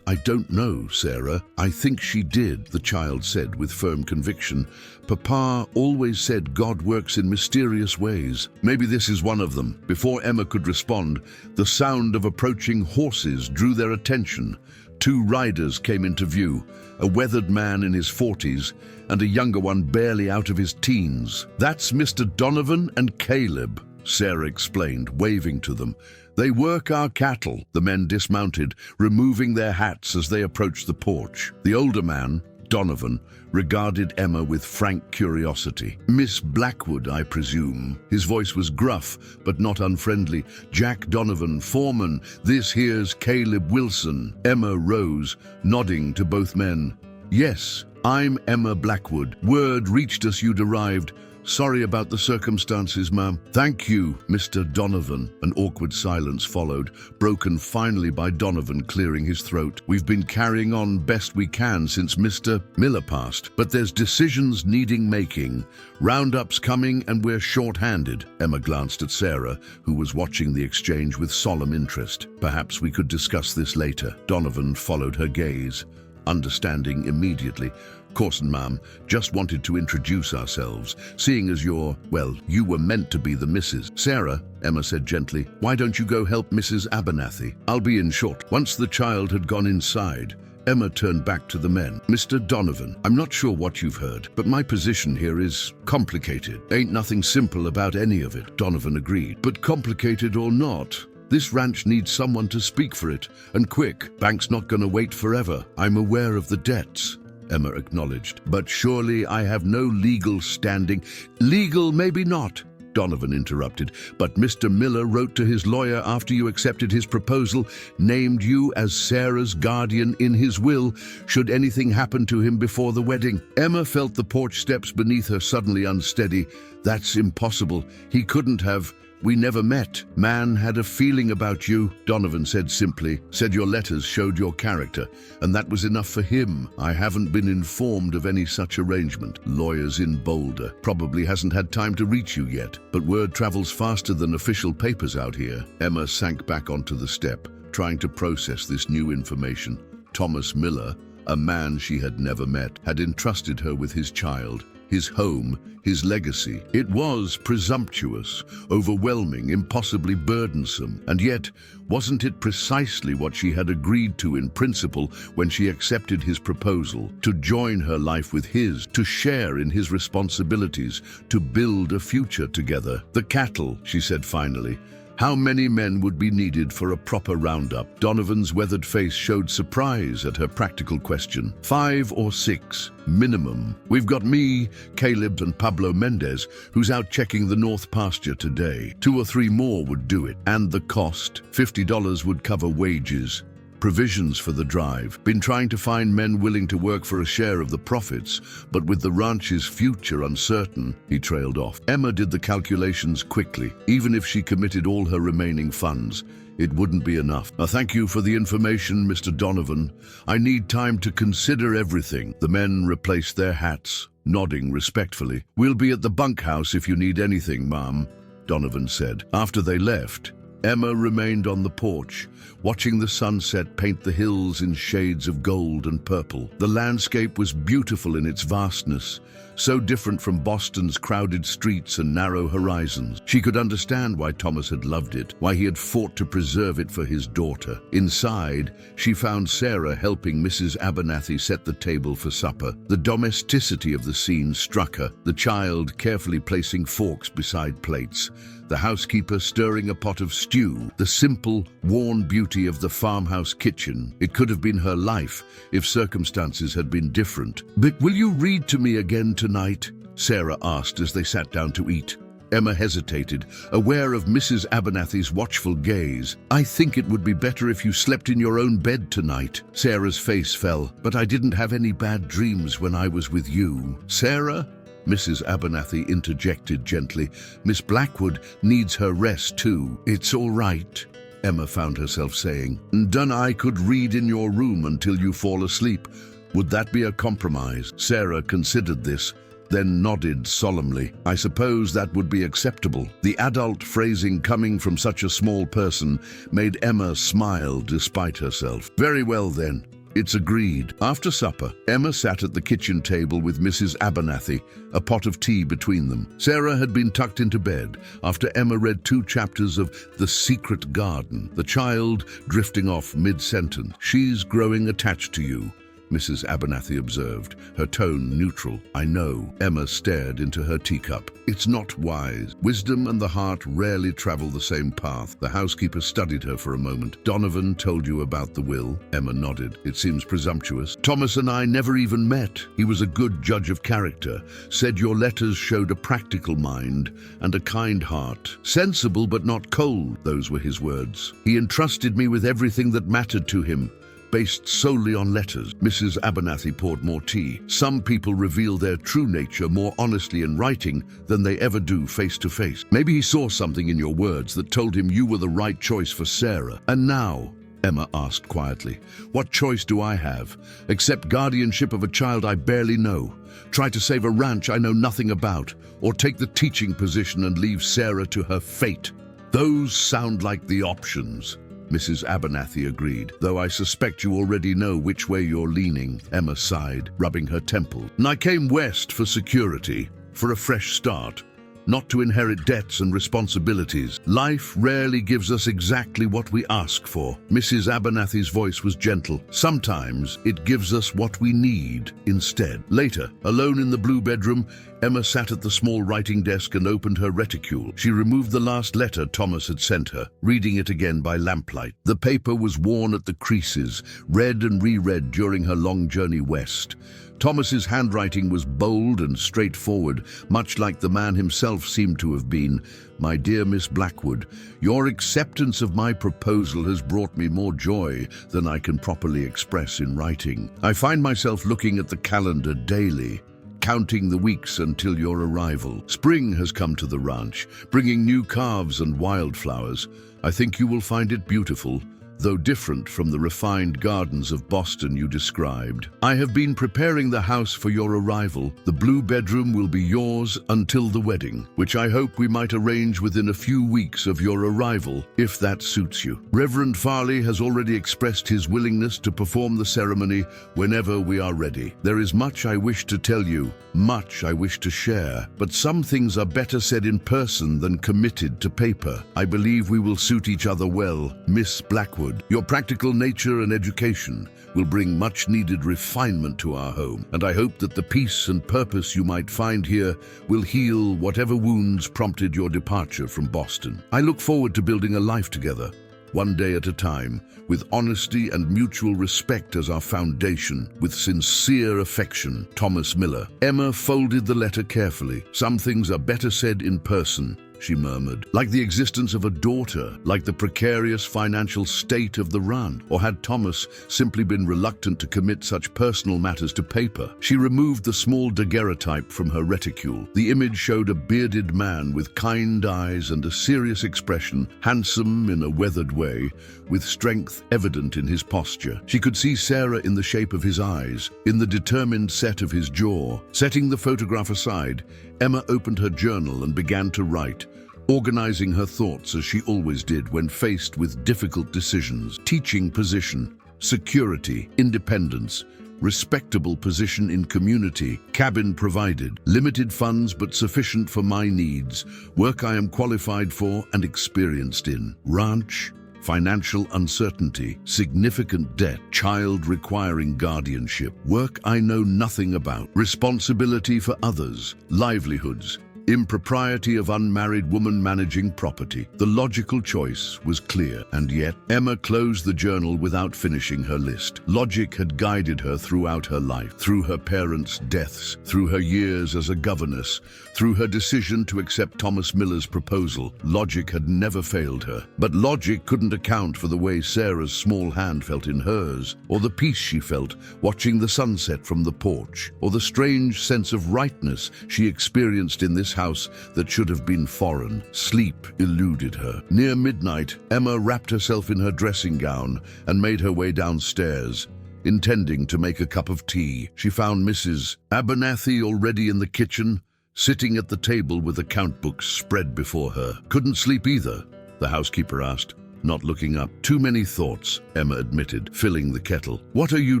I don't know, Sarah. I think she did, the child said with firm conviction. Papa always said God works in mysterious ways. Maybe this is one of them. Before Emma could respond, the sound of approaching horses drew their attention. Two riders came into view, a weathered man in his 40s and a younger one barely out of his teens. That's Mr. Donovan and Caleb, Sarah explained, waving to them. They work our cattle. The men dismounted, removing their hats as they approached the porch. The older man, Donovan, regarded Emma with frank curiosity. Miss Blackwood, I presume. His voice was gruff, but not unfriendly. Jack Donovan, foreman. This here's Caleb Wilson. Emma rose, nodding to both men. Yes, I'm Emma Blackwood. Word reached us you'd arrived. Sorry about the circumstances, ma'am. Thank you, Mr. Donovan. An awkward silence followed, broken finally by Donovan clearing his throat. We've been carrying on best we can since Mr. Miller passed, but there's decisions needing making. Roundup's coming and we're short-handed. Emma glanced at Sarah, who was watching the exchange with solemn interest. Perhaps we could discuss this later. Donovan followed her gaze, understanding immediately. Course, ma'am, just wanted to introduce ourselves, seeing as you were meant to be the Mrs. Sarah, Emma said gently. Why don't you go help Mrs. Abernathy? I'll be in short. Once the child had gone inside, Emma turned back to the men. Mr. Donovan, I'm not sure what you've heard, but my position here is complicated. Ain't nothing simple about any of it, Donovan agreed. But complicated or not, this ranch needs someone to speak for it, and quick. Bank's not gonna wait forever. I'm aware of the debts, Emma acknowledged. But surely I have no legal standing. Legal, maybe not, Donovan interrupted, but Mr. Miller wrote to his lawyer after you accepted his proposal, named you as Sarah's guardian in his will, should anything happen to him before the wedding. Emma felt the porch steps beneath her suddenly unsteady. That's impossible. He couldn't have. We never met. Man had a feeling about you, Donovan said simply. Said your letters showed your character, and that was enough for him. I haven't been informed of any such arrangement. Lawyers in Boulder. Probably hasn't had time to reach you yet, but word travels faster than official papers out here. Emma sank back onto the step, trying to process this new information. Thomas Miller, a man she had never met, had entrusted her with his child, his home, his legacy. It was presumptuous, overwhelming, impossibly burdensome. And yet, wasn't it precisely what she had agreed to in principle when she accepted his proposal, to join her life with his, to share in his responsibilities, to build a future together? The cattle, she said finally. How many men would be needed for a proper roundup? Donovan's weathered face showed surprise at her practical question. 5 or 6, minimum. We've got me, Caleb, and Pablo Mendez, who's out checking the north pasture today. 2 or 3 more would do it. And the cost? $50 would cover wages, provisions for the drive. Been trying to find men willing to work for a share of the profits, but with the ranch's future uncertain, he trailed off. Emma did the calculations quickly. Even if she committed all her remaining funds, it wouldn't be enough. Thank you for the information, Mr. Donovan. I need time to consider everything. The men replaced their hats, nodding respectfully. We'll be at the bunkhouse if you need anything, ma'am, Donovan said. After they left, Emma remained on the porch, watching the sunset paint the hills in shades of gold and purple. The landscape was beautiful in its vastness, so different from Boston's crowded streets and narrow horizons. She could understand why Thomas had loved it, why he had fought to preserve it for his daughter. Inside, she found Sarah helping Mrs. Abernathy set the table for supper. The domesticity of the scene struck her, the child carefully placing forks beside plates, the housekeeper stirring a pot of stew, the simple, worn beauty of the farmhouse kitchen. It could have been her life if circumstances had been different. But will you read to me again tonight? Sarah asked as they sat down to eat. Emma hesitated, aware of Mrs. Abernathy's watchful gaze. I think it would be better if you slept in your own bed tonight. Sarah's face fell. But I didn't have any bad dreams when I was with you. Sarah? Mrs. Abernathy interjected gently. Miss Blackwood needs her rest too. It's all right, Emma found herself saying. Done I could read in your room until you fall asleep. Would that be a compromise? Sarah considered this, then nodded solemnly. I suppose that would be acceptable. The adult phrasing coming from such a small person made Emma smile despite herself. Very well then. It's agreed. After supper, Emma sat at the kitchen table with Mrs. Abernathy, a pot of tea between them. Sarah had been tucked into bed after Emma read 2 chapters of The Secret Garden, the child drifting off mid-sentence. She's growing attached to you, Mrs. Abernathy observed, her tone neutral. I know. Emma stared into her teacup. It's not wise. Wisdom and the heart rarely travel the same path. The housekeeper studied her for a moment. Donovan told you about the will? Emma nodded. It seems presumptuous. Thomas and I never even met. He was a good judge of character, said your letters showed a practical mind and a kind heart. Sensible but not cold, those were his words. He entrusted me with everything that mattered to him, based solely on letters. Mrs. Abernathy poured more tea. Some people reveal their true nature more honestly in writing than they ever do face to face. Maybe he saw something in your words that told him you were the right choice for Sarah. And now, Emma asked quietly, what choice do I have? Accept guardianship of a child I barely know, try to save a ranch I know nothing about, or take the teaching position and leave Sarah to her fate? Those sound like the options. Mrs. Abernathy agreed, though I suspect you already know which way you're leaning. Emma sighed, rubbing her temple. And I came west for security, for a fresh start, not to inherit debts and responsibilities. Life rarely gives us exactly what we ask for. Mrs. Abernathy's voice was gentle. Sometimes it gives us what we need instead. Later, alone in the blue bedroom, Emma sat at the small writing desk and opened her reticule. She removed the last letter Thomas had sent her, reading it again by lamplight. The paper was worn at the creases, read and reread during her long journey west. Thomas's handwriting was bold and straightforward, much like the man himself seemed to have been. My dear Miss Blackwood, your acceptance of my proposal has brought me more joy than I can properly express in writing. I find myself looking at the calendar daily, counting the weeks until your arrival. Spring has come to the ranch, bringing new calves and wildflowers. I think you will find it beautiful, though different from the refined gardens of Boston you described. I have been preparing the house for your arrival. The blue bedroom will be yours until the wedding, which I hope we might arrange within a few weeks of your arrival, if that suits you. Reverend Farley has already expressed his willingness to perform the ceremony whenever we are ready. There is much I wish to tell you, much I wish to share, but some things are better said in person than committed to paper. I believe we will suit each other well, Miss Blackwood. Your practical nature and education will bring much-needed refinement to our home, and I hope that the peace and purpose you might find here will heal whatever wounds prompted your departure from Boston. I look forward to building a life together, one day at a time, with honesty and mutual respect as our foundation. With sincere affection, Thomas Miller. Emma folded the letter carefully. Some things are better said in person, she murmured, like the existence of a daughter, like the precarious financial state of the ranch. Or had Thomas simply been reluctant to commit such personal matters to paper? She removed the small daguerreotype from her reticule. The image showed a bearded man with kind eyes and a serious expression, handsome in a weathered way, with strength evident in his posture. She could see Sarah in the shape of his eyes, in the determined set of his jaw. Setting the photograph aside, Emma opened her journal and began to write, organizing her thoughts as she always did when faced with difficult decisions. Teaching position, security, independence, respectable position in community, cabin provided, limited funds but sufficient for my needs, work I am qualified for and experienced in, ranch, financial uncertainty, significant debt, child requiring guardianship, work I know nothing about, responsibility for others, livelihoods, impropriety of unmarried woman managing property. The logical choice was clear, and yet Emma closed the journal without finishing her list. Logic had guided her throughout her life, through her parents' deaths, through her years as a governess, through her decision to accept Thomas Miller's proposal. Logic had never failed her. But logic couldn't account for the way Sarah's small hand felt in hers, or the peace she felt watching the sunset from the porch, or the strange sense of rightness she experienced in this house that should have been foreign. Sleep eluded her. Near midnight, Emma wrapped herself in her dressing gown and made her way downstairs. intending to make a cup of tea. She found Mrs. Abernathy already in the kitchen, sitting at the table with account books spread before her. "Couldn't sleep either?" the housekeeper asked, not looking up. "Too many thoughts," Emma admitted, filling the kettle. "What are you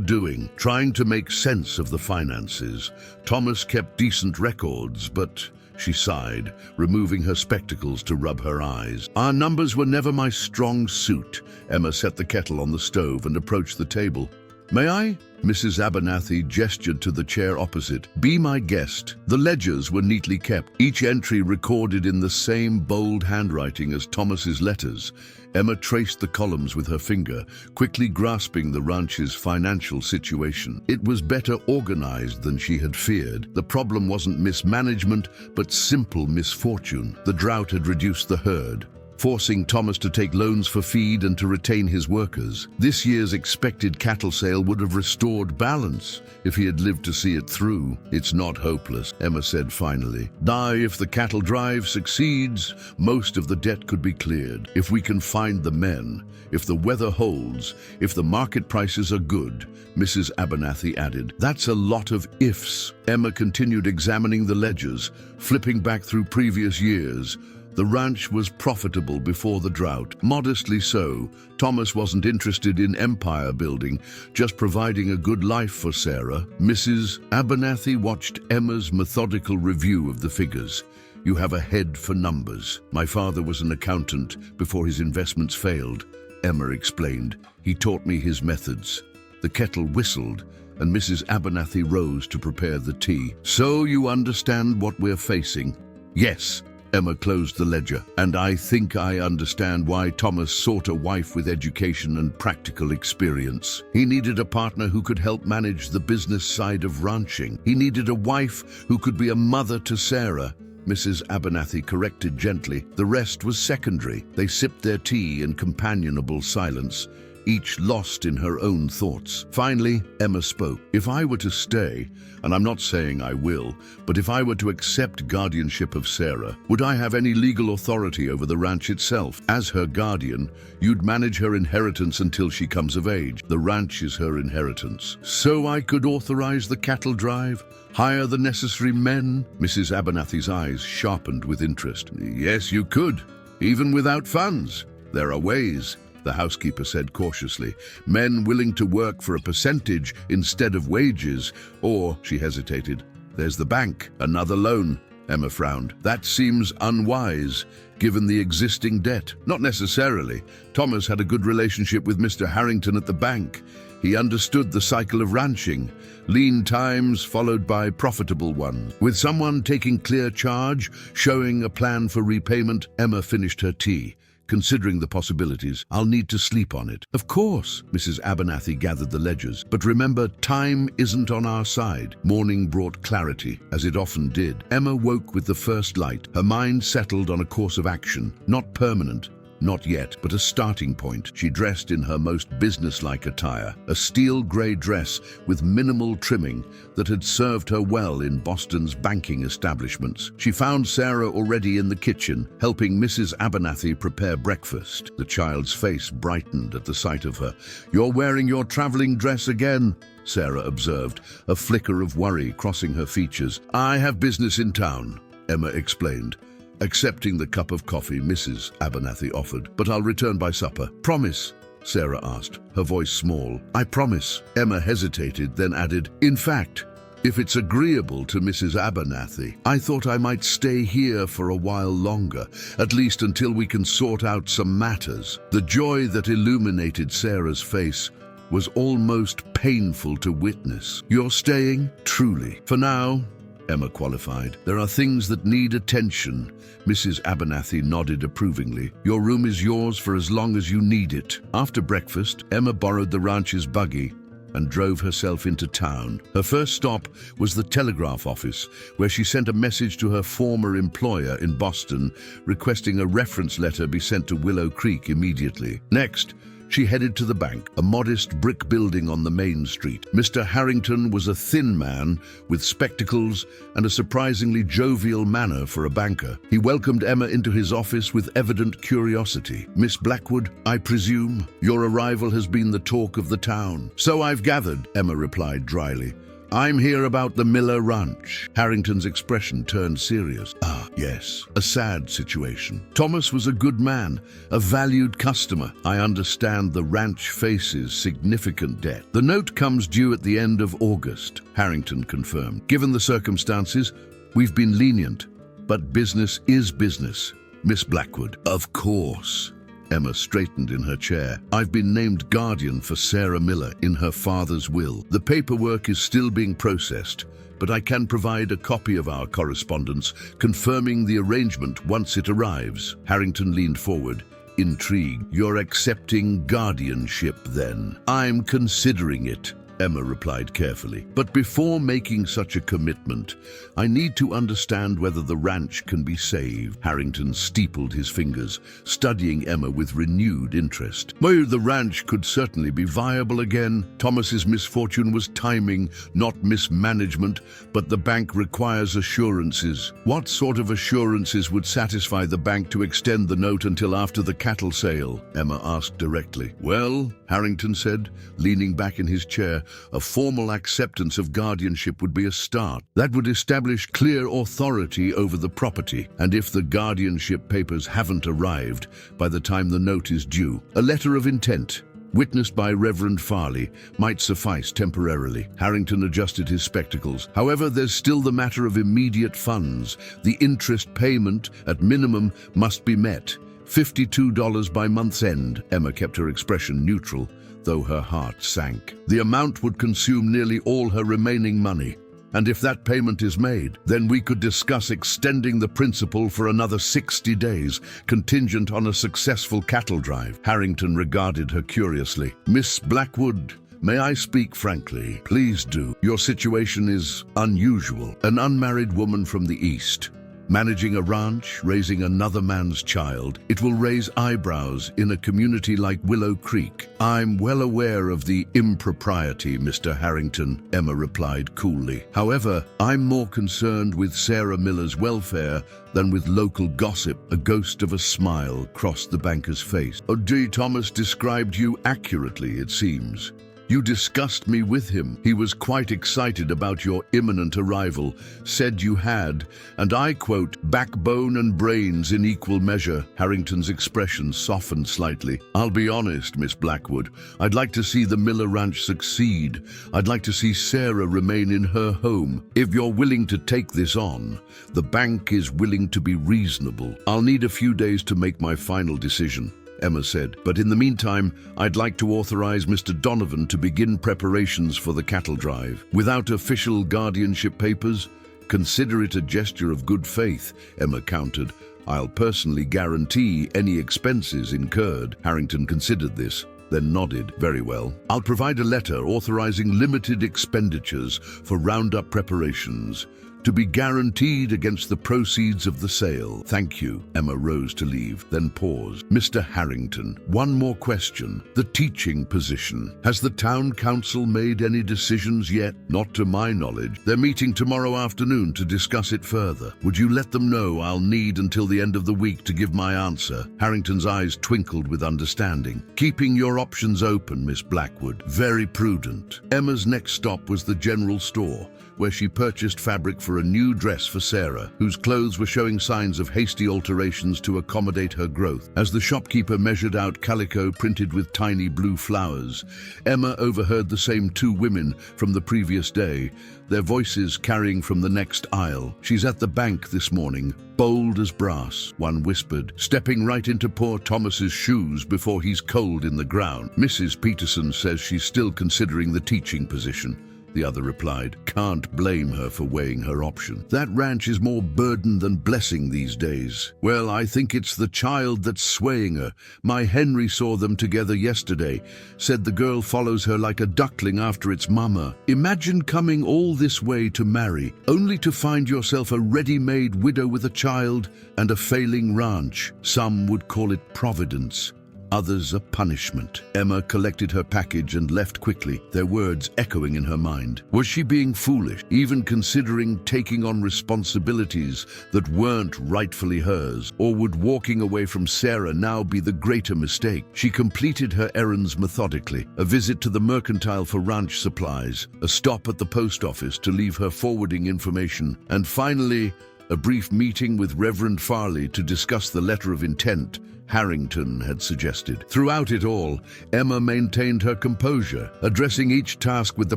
doing?" "Trying to make sense of the finances. Thomas kept decent records, but..." She sighed, removing her spectacles to rub her eyes. "Our numbers were never my strong suit." Emma set the kettle on the stove and approached the table. "May I?" Mrs. Abernathy gestured to the chair opposite. "Be my guest." The ledgers were neatly kept, each entry recorded in the same bold handwriting as Thomas's letters. Emma traced the columns with her finger, quickly grasping the ranch's financial situation. It was better organized than she had feared. The problem wasn't mismanagement, but simple misfortune. The drought had reduced the herd, forcing Thomas to take loans for feed and to retain his workers. This year's expected cattle sale would have restored balance if he had lived to see it through. "It's not hopeless," Emma said finally. If the cattle drive succeeds, most of the debt could be cleared. If we can find the men, if the weather holds, if the market prices are good," Mrs. Abernathy added. "That's a lot of ifs." Emma continued examining the ledgers, flipping back through previous years. The ranch was profitable before the drought, modestly so. Thomas wasn't interested in empire building, just providing a good life for Sarah. Mrs. Abernathy watched Emma's methodical review of the figures. "You have a head for numbers. My father was an accountant before his investments failed," Emma explained. "He taught me his methods." The kettle whistled, and Mrs. Abernathy rose to prepare the tea. "So you understand what we're facing?" "Yes." Emma closed the ledger. "And I think I understand why Thomas sought a wife with education and practical experience. He needed a partner who could help manage the business side of ranching. He needed a wife who could be a mother to Sarah." Mrs. Abernathy corrected gently. The rest was secondary. They sipped their tea in companionable silence, each lost in her own thoughts. Finally, Emma spoke. "If I were to stay, and I'm not saying I will, but if I were to accept guardianship of Sarah, would I have any legal authority over the ranch itself? As her guardian, you'd manage her inheritance until she comes of age. The ranch is her inheritance. So I could authorize the cattle drive, hire the necessary men?" Mrs. Abernathy's eyes sharpened with interest. "Yes, you could, even without funds. There are ways," the housekeeper said cautiously. "Men willing to work for a percentage instead of wages, or," she hesitated, "there's the bank, another loan." Emma frowned. "That seems unwise, given the existing debt." "Not necessarily. Thomas had a good relationship with Mr. Harrington at the bank. He understood the cycle of ranching, lean times followed by profitable ones. With someone taking clear charge, showing a plan for repayment." Emma finished her tea. "Considering the possibilities, I'll need to sleep on it." "Of course," Mrs. Abernathy gathered the ledgers. "But remember, time isn't on our side." Morning brought clarity, as it often did. Emma woke with the first light. Her mind settled on a course of action, not permanent, not yet, but a starting point. She dressed in her most businesslike attire, a steel grey dress with minimal trimming that had served her well in Boston's banking establishments. She found Sarah already in the kitchen, helping Mrs. Abernathy prepare breakfast. The child's face brightened at the sight of her. "You're wearing your traveling dress again," Sarah observed, a flicker of worry crossing her features. "I have business in town," Emma explained, accepting the cup of coffee Mrs. Abernathy offered. "But I'll return by supper." "Promise?" Sarah asked, her voice small. "I promise." Emma hesitated, then added, "In fact, if it's agreeable to Mrs. Abernathy, I thought I might stay here for a while longer, at least until we can sort out some matters." The joy that illuminated Sarah's face was almost painful to witness. "You're staying?" "Truly." "For now," Emma qualified. "There are things that need attention." Mrs. Abernathy nodded approvingly. "Your room is yours for as long as you need it." After breakfast, Emma borrowed the ranch's buggy and drove herself into town. Her first stop was the telegraph office, where she sent a message to her former employer in Boston, requesting a reference letter be sent to Willow Creek immediately. Next, She headed to the bank, a modest brick building on the main street. Mr. Harrington was a thin man with spectacles and a surprisingly jovial manner for a banker. He welcomed Emma into his office with evident curiosity. "Miss Blackwood, I presume? Your arrival has been the talk of the town." "So I've gathered," Emma replied dryly. "I'm here about the Miller Ranch." Harrington's expression turned serious. "Ah, yes, a sad situation. Thomas was a good man, a valued customer. I understand the ranch faces significant debt." "The note comes due at the end of August," Harrington confirmed. "Given the circumstances, we've been lenient, but business is business." "Miss Blackwood." "Of course." Emma straightened in her chair. "I've been named guardian for Sarah Miller in her father's will. The paperwork is still being processed, but I can provide a copy of our correspondence confirming the arrangement once it arrives." Harrington leaned forward, intrigued. "You're accepting guardianship, then?" "I'm considering it," Emma replied carefully. "But before making such a commitment, I need to understand whether the ranch can be saved." Harrington steepled his fingers, studying Emma with renewed interest. "Well, the ranch could certainly be viable again. Thomas's misfortune was timing, not mismanagement, but the bank requires assurances." "What sort of assurances would satisfy the bank to extend the note until after the cattle sale?" Emma asked directly. "Well," Harrington said, leaning back in his chair, "a formal acceptance of guardianship would be a start. That would establish clear authority over the property, and if the guardianship papers haven't arrived by the time the note is due, a letter of intent, witnessed by Reverend Farley, might suffice temporarily." Harrington adjusted his spectacles. "However, there's still the matter of immediate funds. The interest payment, at minimum, must be met. $52 by month's end." Emma kept her expression neutral, though her heart sank. "The amount would consume nearly all her remaining money, and if that payment is made, then we could discuss extending the principal for another 60 days, contingent on a successful cattle drive." Harrington regarded her curiously. "Miss Blackwood, may I speak frankly?" "Please do. Your situation is unusual. An unmarried woman from the East, managing a ranch, raising another man's child. It will raise eyebrows in a community like Willow Creek." "I'm well aware of the impropriety, Mr. Harrington," Emma replied coolly. "However, I'm more concerned with Sarah Miller's welfare than with local gossip." A ghost of a smile crossed the banker's face. "Oh, D. Thomas described you accurately, it seems. You discussed me with him. He was quite excited about your imminent arrival, said you had, and I quote, backbone and brains in equal measure." Harrington's expression softened slightly. "I'll be honest, Miss Blackwood. I'd like to see the Miller Ranch succeed. I'd like to see Sarah remain in her home. If you're willing to take this on, the bank is willing to be reasonable. I'll need a few days to make my final decision," Emma said. "But in the meantime, I'd like to authorize Mr. Donovan to begin preparations for the cattle drive. Without official guardianship papers, consider it a gesture of good faith," Emma countered. "I'll personally guarantee any expenses incurred." Harrington considered this, then nodded. "Very well. I'll provide a letter authorizing limited expenditures for roundup preparations, to be guaranteed against the proceeds of the sale." "Thank you." Emma rose to leave, then paused. "Mr. Harrington, one more question. The teaching position. Has the town council made any decisions yet?" "Not to my knowledge. They're meeting tomorrow afternoon to discuss it further. Would you let them know I'll need until the end of the week to give my answer?" Harrington's eyes twinkled with understanding. "Keeping your options open, Miss Blackwood. Very prudent." Emma's next stop was the general store, where she purchased fabric for a new dress for Sarah, whose clothes were showing signs of hasty alterations to accommodate her growth. As the shopkeeper measured out calico printed with tiny blue flowers, Emma overheard the same two women from the previous day, their voices carrying from the next aisle. "She's at the bank this morning, bold as brass," one whispered, "stepping right into poor Thomas's shoes before he's cold in the ground." "Mrs. Peterson says she's still considering the teaching position," the other replied. "Can't blame her for weighing her option. That ranch is more burden than blessing these days." "Well, I think it's the child that's swaying her. My Henry saw them together yesterday. Said the girl follows her like a duckling after its mama. Imagine coming all this way to marry, only to find yourself a ready-made widow with a child and a failing ranch. Some would call it providence. others a punishment. Emma collected her package and left quickly, their words echoing in her mind. Was she being foolish, even considering taking on responsibilities that weren't rightfully hers? Or would walking away from Sarah now be the greater mistake? She completed her errands methodically, a visit to the mercantile for ranch supplies, a stop at the post office to leave her forwarding information, and finally, a brief meeting with Reverend Farley to discuss the letter of intent Harrington had suggested. Throughout it all, Emma maintained her composure, addressing each task with the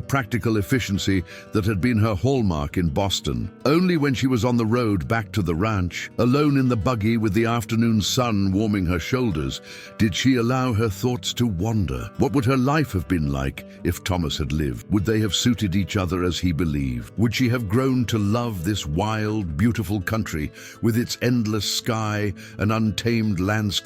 practical efficiency that had been her hallmark in Boston. Only when she was on the road back to the ranch, alone in the buggy with the afternoon sun warming her shoulders, did she allow her thoughts to wander. What would her life have been like if Thomas had lived? Would they have suited each other as he believed? Would she have grown to love this wild, beautiful country with its endless sky and untamed landscapes?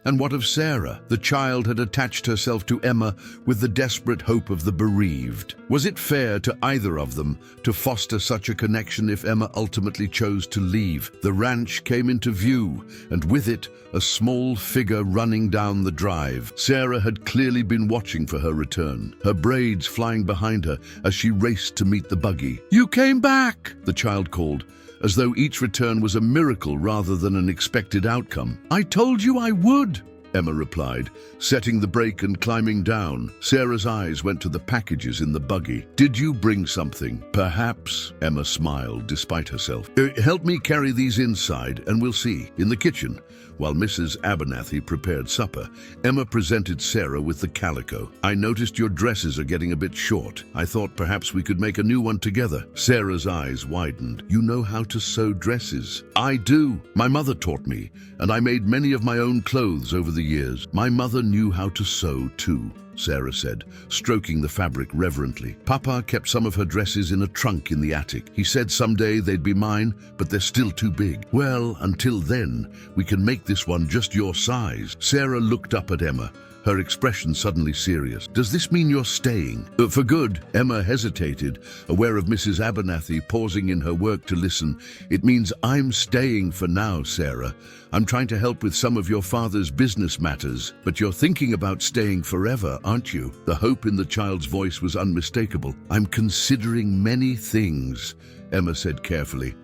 And what of Sarah? The child had attached herself to Emma with the desperate hope of the bereaved. Was it fair to either of them to foster such a connection if Emma ultimately chose to leave? The ranch came into view, and with it, a small figure running down the drive. Sarah had clearly been watching for her return, her braids flying behind her as she raced to meet the buggy. "You came back!" the child called, as though each return was a miracle rather than an expected outcome. "I told you I would," Emma replied, setting the brake and climbing down. Sarah's eyes went to the packages in the buggy. "Did you bring something?" "Perhaps," Emma smiled despite herself. "Help me carry these inside and we'll see." In the kitchen, while Mrs. Abernathy prepared supper, Emma presented Sarah with the calico. "I noticed your dresses are getting a bit short. I thought perhaps we could make a new one together." Sarah's eyes widened. "You know how to sew dresses?" "I do. My mother taught me, and I made many of my own clothes over the years." "My mother knew how to sew too," Sarah said, stroking the fabric reverently. "Papa kept some of her dresses in a trunk in the attic. He said someday they'd be mine, but they're still too big." "Well, until then, we can make this one just your size." Sarah looked up at Emma, her expression suddenly serious. "Does this mean you're staying?" "For good." Emma hesitated, aware of Mrs. Abernathy pausing in her work to listen. "It means I'm staying for now, Sarah. I'm trying to help with some of your father's business matters. But you're thinking about staying forever, aren't you?" The hope in the child's voice was unmistakable. "I'm considering many things," Emma said carefully.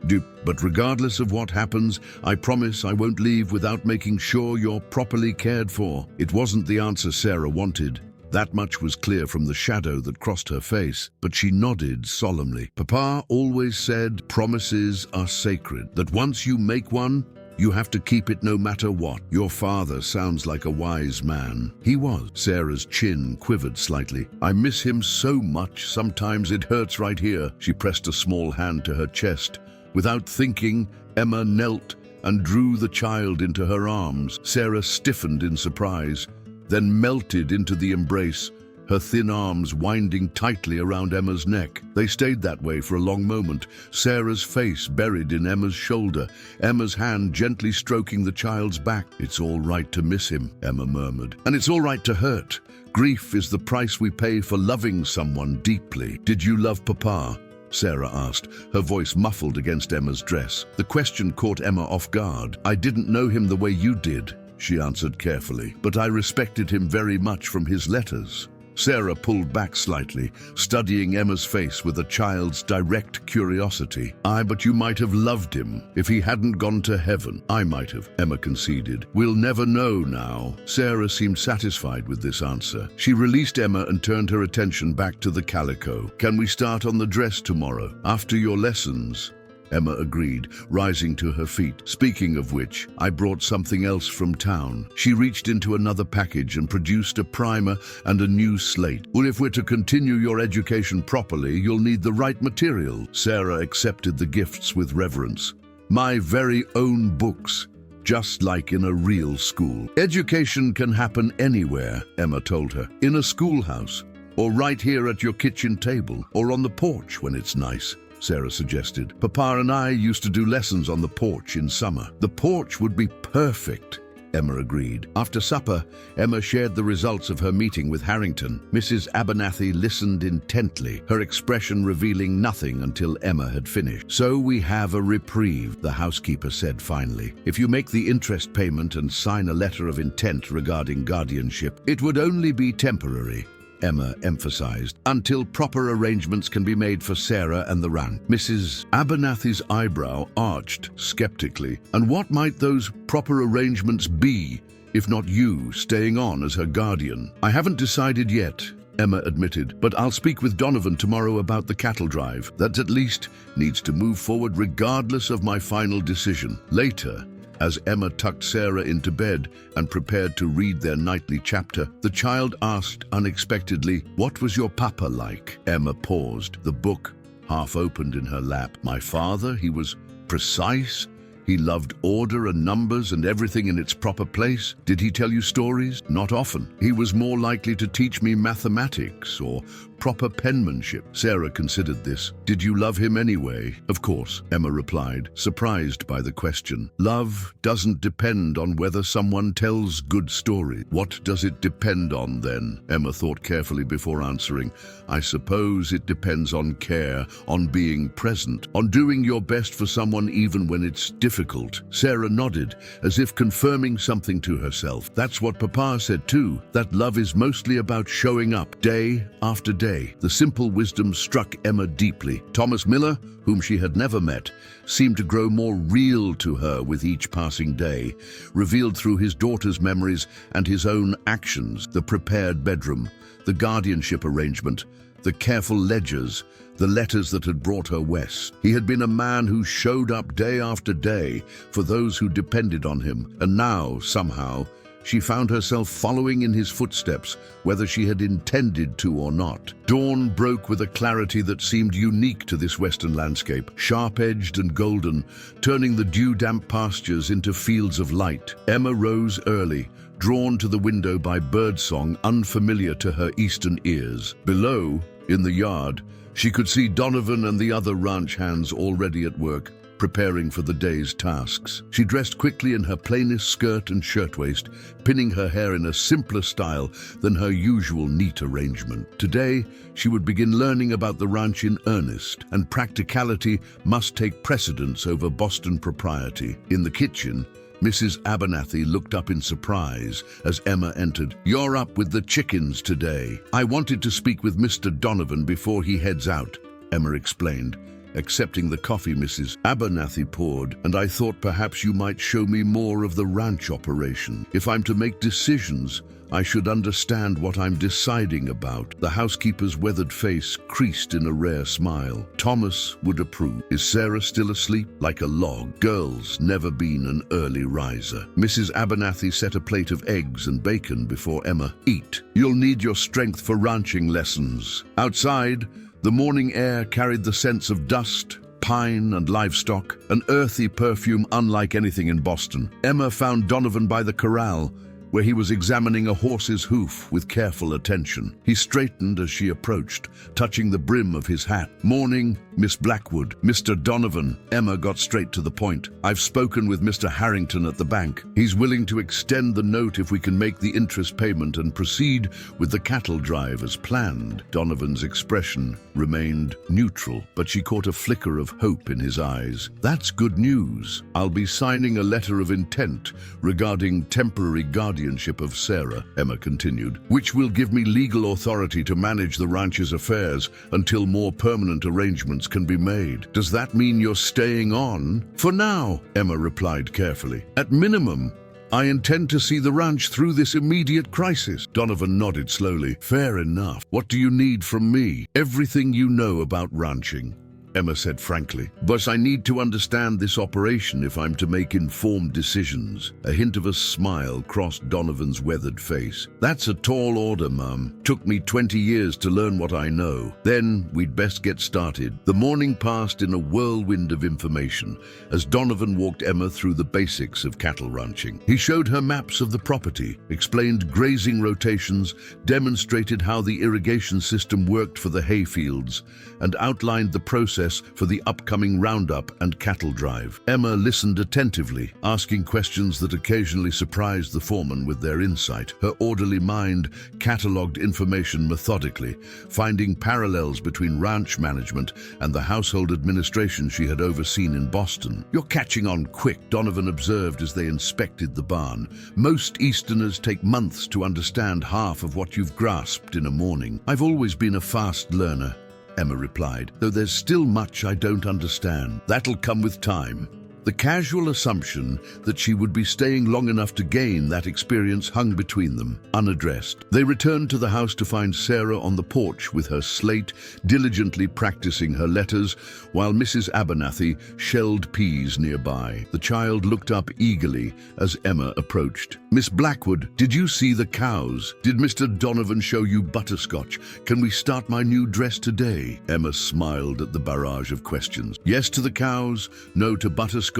"But regardless of what happens, I promise I won't leave without making sure you're properly cared for." It wasn't the answer Sarah wanted. That much was clear from the shadow that crossed her face, but she nodded solemnly. "Papa always said promises are sacred, that once you make one, you have to keep it no matter what. Your father sounds like a wise man." "He was." Sarah's chin quivered slightly. "I miss him so much, sometimes it hurts right here." She pressed a small hand to her chest. Without thinking, Emma knelt and drew the child into her arms. Sarah stiffened in surprise, then melted into the embrace, her thin arms winding tightly around Emma's neck. They stayed that way for a long moment, Sarah's face buried in Emma's shoulder, Emma's hand gently stroking the child's back. "It's all right to miss him," Emma murmured. "And it's all right to hurt. Grief is the price we pay for loving someone deeply." "Did you love Papa?" Sarah asked, her voice muffled against Emma's dress. The question caught Emma off guard. "I didn't know him the way you did," she answered carefully, "but I respected him very much from his letters." Sarah pulled back slightly, studying Emma's face with a child's direct curiosity. "But you might have loved him if he hadn't gone to heaven." "I might have," Emma conceded. "We'll never know now." Sarah seemed satisfied with this answer. She released Emma and turned her attention back to the calico. "Can we start on the dress tomorrow, after your lessons?" Emma agreed, rising to her feet. "Speaking of which, I brought something else from town." She reached into another package and produced a primer and a new slate. "Well, if we're to continue your education properly, you'll need the right material." Sarah accepted the gifts with reverence. "My very own books, just like in a real school." "Education can happen anywhere," Emma told her. "In a schoolhouse, or right here at your kitchen table, or on the porch when it's nice," Sarah suggested. "Papa and I used to do lessons on the porch in summer." "The porch would be perfect," Emma agreed. After supper, Emma shared the results of her meeting with Harrington. Mrs. Abernathy listened intently, her expression revealing nothing until Emma had finished. "So we have a reprieve," the housekeeper said finally. "If you make the interest payment and sign a letter of intent regarding guardianship, it would only be temporary," Emma emphasized, "until proper arrangements can be made for Sarah and the ranch." Mrs. Abernathy's eyebrow arched skeptically. "And what might those proper arrangements be, if not you staying on as her guardian?" "I haven't decided yet," Emma admitted, "but I'll speak with Donovan tomorrow about the cattle drive. That at least needs to move forward regardless of my final decision." Later, as Emma tucked Sarah into bed and prepared to read their nightly chapter, the child asked unexpectedly, "What was your papa like?" Emma paused, the book half opened in her lap. "My father, he was precise. He loved order and numbers and everything in its proper place." "Did he tell you stories?" "Not often. He was more likely to teach me mathematics or proper penmanship." Sarah considered this. "Did you love him anyway?" "Of course," Emma replied, surprised by the question. "Love doesn't depend on whether someone tells good stories." "What does it depend on then?" Emma thought carefully before answering. "I suppose it depends on care, on being present, on doing your best for someone even when it's difficult." Sarah nodded, as if confirming something to herself. "That's what Papa said too, that love is mostly about showing up day after day." The simple wisdom struck Emma deeply. Thomas Miller, whom she had never met, seemed to grow more real to her with each passing day, revealed through his daughter's memories and his own actions. The prepared bedroom, the guardianship arrangement, the careful ledgers, the letters that had brought her west. He had been a man who showed up day after day for those who depended on him, and now, somehow, she found herself following in his footsteps, whether she had intended to or not. Dawn broke with a clarity that seemed unique to this western landscape, sharp-edged and golden, turning the dew-damp pastures into fields of light. Emma rose early, drawn to the window by birdsong unfamiliar to her eastern ears. Below, in the yard, she could see Donovan and the other ranch hands already at work, preparing for the day's tasks. She dressed quickly in her plainest skirt and shirtwaist, pinning her hair in a simpler style than her usual neat arrangement. Today, she would begin learning about the ranch in earnest, and practicality must take precedence over Boston propriety. In the kitchen, Mrs. Abernathy looked up in surprise as Emma entered. "You're up with the chickens today. I wanted to speak with Mr. Donovan before he heads out," Emma explained, accepting the coffee Mrs. Abernathy poured. "And I thought perhaps you might show me more of the ranch operation. If I'm to make decisions, I should understand what I'm deciding about." The housekeeper's weathered face creased in a rare smile. "Thomas would approve. Is Sarah still asleep? Like a log. Girl's never been an early riser." Mrs. Abernathy set a plate of eggs and bacon before Emma. "Eat. You'll need your strength for ranching lessons." Outside, the morning air carried the sense of dust, pine, and livestock, an earthy perfume unlike anything in Boston. Emma found Donovan by the corral, where he was examining a horse's hoof with careful attention. He straightened as she approached, touching the brim of his hat. "Morning, Miss Blackwood." "Mr. Donovan." Emma got straight to the point. "I've spoken with Mr. Harrington at the bank. He's willing to extend the note if we can make the interest payment and proceed with the cattle drive as planned." Donovan's expression remained neutral, but she caught a flicker of hope in his eyes. "That's good news. I'll be signing a letter of intent regarding temporary guardianship of Sarah," Emma continued, "which will give me legal authority to manage the ranch's affairs until more permanent arrangements can be made." "Does that mean you're staying on?" "For now," Emma replied carefully. "At minimum, I intend to see the ranch through this immediate crisis." Donovan nodded slowly. "Fair enough. What do you need from me?" "Everything you know about ranching," Emma said frankly. "But I need to understand this operation if I'm to make informed decisions." A hint of a smile crossed Donovan's weathered face. "That's a tall order, Mum. Took me 20 years to learn what I know. Then we'd best get started." The morning passed in a whirlwind of information as Donovan walked Emma through the basics of cattle ranching. He showed her maps of the property, explained grazing rotations, demonstrated how the irrigation system worked for the hay fields, and outlined the process process for the upcoming roundup and cattle drive. Emma listened attentively, asking questions that occasionally surprised the foreman with their insight. Her orderly mind catalogued information methodically, finding parallels between ranch management and the household administration she had overseen in Boston. "You're catching on quick," Donovan observed as they inspected the barn. "Most Easterners take months to understand half of what you've grasped in a morning." "I've always been a fast learner," Emma replied, "though there's still much I don't understand. That'll come with time." The casual assumption that she would be staying long enough to gain that experience hung between them, unaddressed. They returned to the house to find Sarah on the porch with her slate, diligently practicing her letters, while Mrs. Abernathy shelled peas nearby. The child looked up eagerly as Emma approached. "Miss Blackwood, did you see the cows? Did Mr. Donovan show you butterscotch? Can we start my new dress today?" Emma smiled at the barrage of questions. "Yes to the cows, no to butterscotch,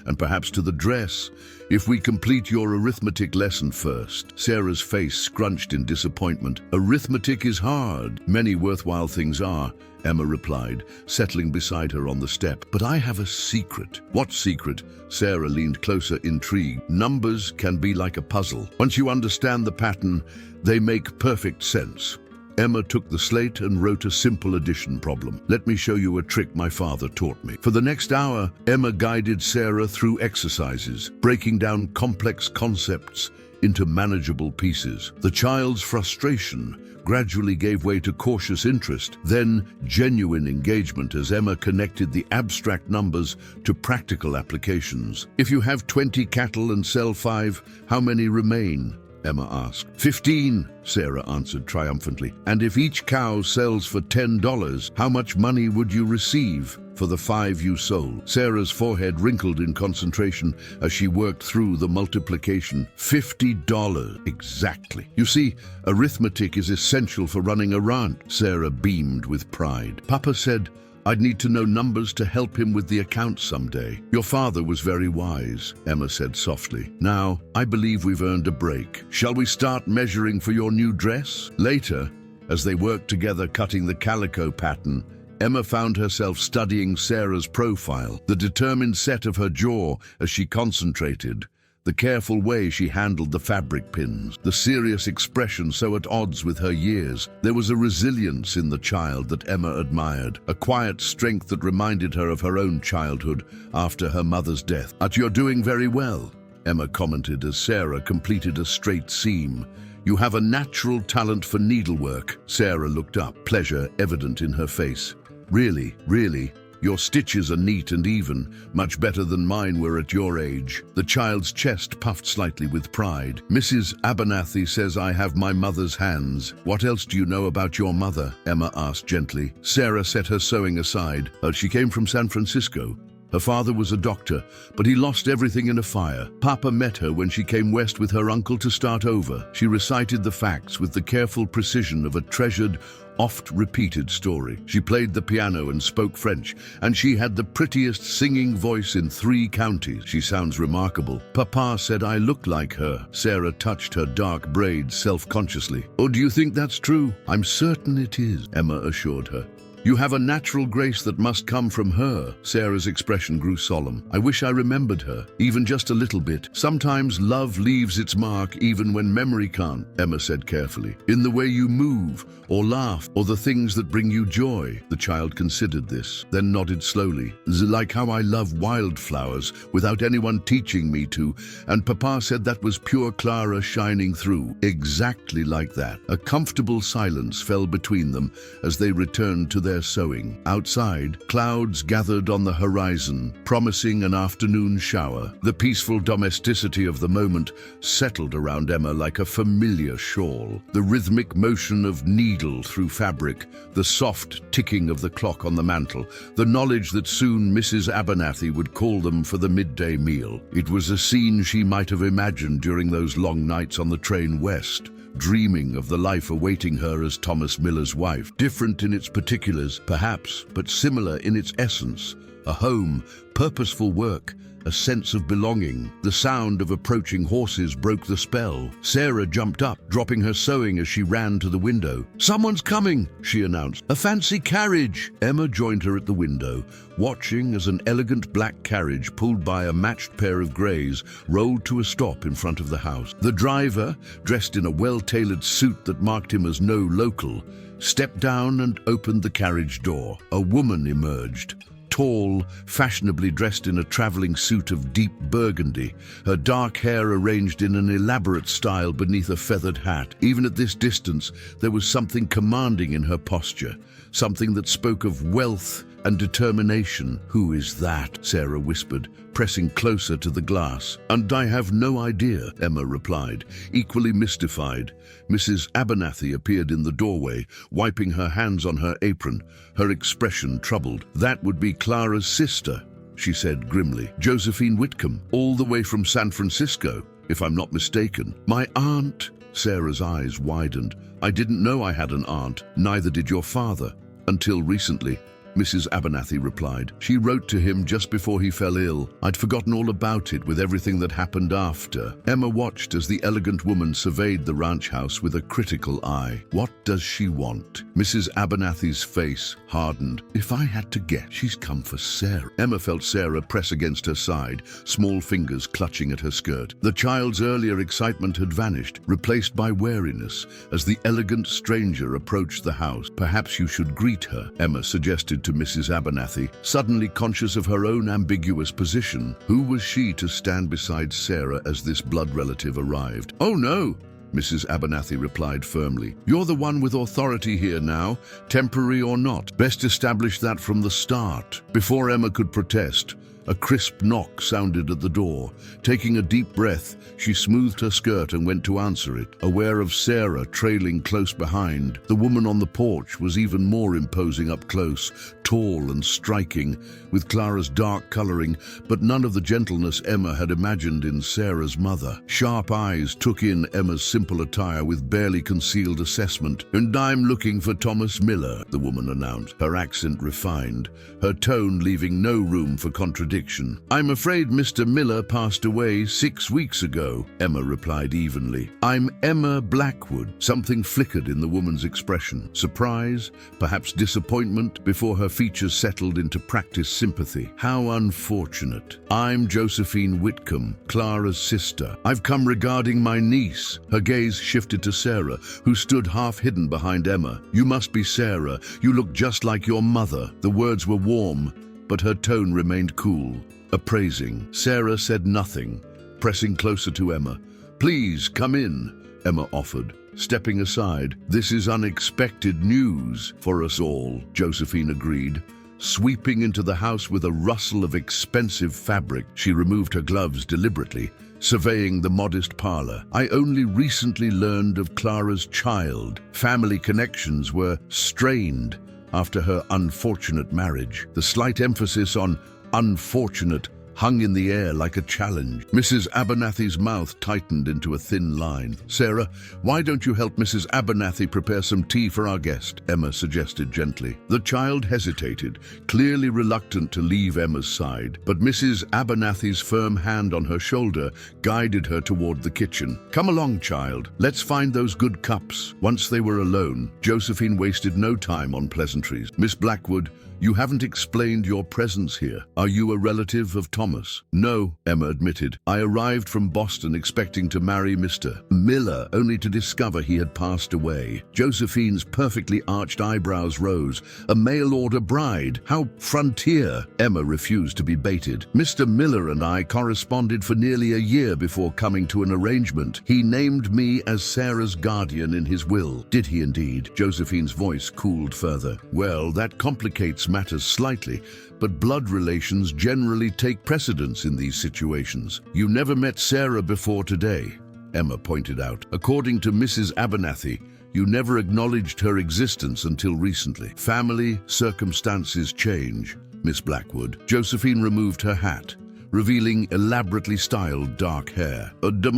and perhaps to the dress, if we complete your arithmetic lesson first." Sarah's face scrunched in disappointment. "Arithmetic is hard. Many worthwhile things are," Emma replied, settling beside her on the step. "But I have a secret." "What secret?" Sarah leaned closer, intrigued. "Numbers can be like a puzzle. Once you understand the pattern, they make perfect sense." Emma took the slate and wrote a simple addition problem. "Let me show you a trick my father taught me." For the next hour, Emma guided Sarah through exercises, breaking down complex concepts into manageable pieces. The child's frustration gradually gave way to cautious interest, then genuine engagement as Emma connected the abstract numbers to practical applications. "If you have 20 cattle and sell 5, how many remain?" Emma asked. 15, Sarah answered triumphantly. "And if each cow sells for $10, how much money would you receive for the 5 you sold?" Sarah's forehead wrinkled in concentration as she worked through the multiplication. $50. Exactly. "You see, arithmetic is essential for running a ranch." Sarah beamed with pride. "Papa said I'd need to know numbers to help him with the accounts someday." "Your father was very wise," Emma said softly. "Now, I believe we've earned a break. Shall we start measuring for your new dress?" Later, as they worked together cutting the calico pattern, Emma found herself studying Sarah's profile, the determined set of her jaw as she concentrated, the careful way she handled the fabric pins, the serious expression so at odds with her years. There was a resilience in the child that Emma admired, a quiet strength that reminded her of her own childhood after her mother's death. "But you're doing very well," Emma commented as Sarah completed a straight seam. "You have a natural talent for needlework." Sarah looked up, pleasure evident in her face. Really, your stitches are neat and even, much better than mine were at your age." The child's chest puffed slightly with pride. "Mrs. Abernathy says I have my mother's hands." "What else do you know about your mother?" Emma asked gently. Sarah set her sewing aside. She came from San Francisco. Her father was a doctor, but he lost everything in a fire. Papa met her when she came west with her uncle to start over. She recited the facts with the careful precision of a treasured, oft-repeated story. She played the piano and spoke French, and she had the prettiest singing voice in 3 counties. She sounds remarkable. Papa said I look like her. Sarah touched her dark braids self-consciously. "Oh, do you think that's true?" "I'm certain it is," Emma assured her. "You have a natural grace that must come from her." Sarah's expression grew solemn. "I wish I remembered her, even just a little bit. Sometimes love leaves its mark even when memory can't," Emma said carefully. "In the way you move, or laugh, or the things that bring you joy." The child considered this, then nodded slowly. "Like how I love wildflowers without anyone teaching me to, and Papa said that was pure Clara shining through." Exactly like that. A comfortable silence fell between them as they returned to their sewing. Outside, clouds gathered on the horizon, promising an afternoon shower. The peaceful domesticity of the moment settled around Emma like a familiar shawl. The rhythmic motion of needle through fabric, the soft ticking of the clock on the mantel, the knowledge that soon Mrs. Abernathy would call them for the midday meal. It was a scene she might have imagined during those long nights on the train west, dreaming of the life awaiting her as Thomas Miller's wife. Different in its particulars, perhaps, but similar in its essence. A home, purposeful work, a sense of belonging. The sound of approaching horses broke the spell. Sarah jumped up, dropping her sewing as she ran to the window. "Someone's coming," she announced. "A fancy carriage." Emma joined her at the window, watching as an elegant black carriage pulled by a matched pair of greys rolled to a stop in front of the house. The driver, dressed in a well-tailored suit that marked him as no local, stepped down and opened the carriage door. A woman emerged, tall, fashionably dressed in a traveling suit of deep burgundy, her dark hair arranged in an elaborate style beneath a feathered hat. Even at this distance, there was something commanding in her posture, something that spoke of wealth and determination. "Who is that?" Sarah whispered, pressing closer to the glass. "And I have no idea," Emma replied, equally mystified. Mrs. Abernathy appeared in the doorway, wiping her hands on her apron, her expression troubled. "That would be Clara's sister," she said grimly. "Josephine Whitcomb, all the way from San Francisco, if I'm not mistaken." "My aunt?" Sarah's eyes widened. "I didn't know I had an aunt. Neither did your father. Until recently," Mrs. Abernathy replied. "She wrote to him just before he fell ill. I'd forgotten all about it with everything that happened after." Emma watched as the elegant woman surveyed the ranch house with a critical eye. "What does she want?" Mrs. Abernathy's face hardened. "If I had to guess, she's come for Sarah." Emma felt Sarah press against her side, small fingers clutching at her skirt. The child's earlier excitement had vanished, replaced by wariness, as the elegant stranger approached the house. "Perhaps you should greet her," Emma suggested to Mrs. Abernathy, suddenly conscious of her own ambiguous position. Who was she to stand beside Sarah as this blood relative arrived? "Oh no," Mrs. Abernathy replied firmly. "You're the one with authority here now, temporary or not. Best establish that from the start." Before Emma could protest, a crisp knock sounded at the door. Taking a deep breath, she smoothed her skirt and went to answer it, aware of Sarah trailing close behind. The woman on the porch was even more imposing up close, tall and striking, with Clara's dark coloring, but none of the gentleness Emma had imagined in Sarah's mother. Sharp eyes took in Emma's simple attire with barely concealed assessment. "And I'm looking for Thomas Miller," the woman announced, her accent refined, her tone leaving no room for contradiction. "I'm afraid Mr. Miller passed away 6 weeks ago," Emma replied evenly. "I'm Emma Blackwood." Something flickered in the woman's expression. Surprise, perhaps disappointment, before her features settled into practiced sympathy. "How unfortunate. I'm Josephine Whitcomb, Clara's sister. I've come regarding my niece." Her gaze shifted to Sarah, who stood half hidden behind Emma. "You must be Sarah. You look just like your mother." The words were warm, but her tone remained cool, appraising. Sarah said nothing, pressing closer to Emma. "Please, come in," Emma offered, stepping aside. "This is unexpected news for us all," Josephine agreed. Sweeping into the house with a rustle of expensive fabric, she removed her gloves deliberately, surveying the modest parlor. "I only recently learned of Clara's child. Family connections were strained after her unfortunate marriage." The slight emphasis on unfortunate hung in the air like a challenge. Mrs. Abernathy's mouth tightened into a thin line. "Sarah, why don't you help Mrs. Abernathy prepare some tea for our guest?" Emma suggested gently. The child hesitated, clearly reluctant to leave Emma's side, but Mrs. Abernathy's firm hand on her shoulder guided her toward the kitchen. "Come along, child. Let's find those good cups." Once they were alone, Josephine wasted no time on pleasantries. "Miss Blackwood, you haven't explained your presence here. Are you a relative of Thomas?" "No," Emma admitted. "I arrived from Boston expecting to marry Mr. Miller, only to discover he had passed away." Josephine's perfectly arched eyebrows rose. "A mail-order bride? How frontier!" Emma refused to be baited. "Mr. Miller and I corresponded for nearly a year before coming to an arrangement. He named me as Sarah's guardian in his will." "Did he indeed?" Josephine's voice cooled further. "Well, that complicates matters slightly, but blood relations generally take precedence in these situations. You never met Sarah before today," Emma pointed out. "According to Mrs. Abernathy, you never acknowledged her existence until recently. Family circumstances change, Miss Blackwood." Josephine removed her hat, revealing elaborately styled dark hair.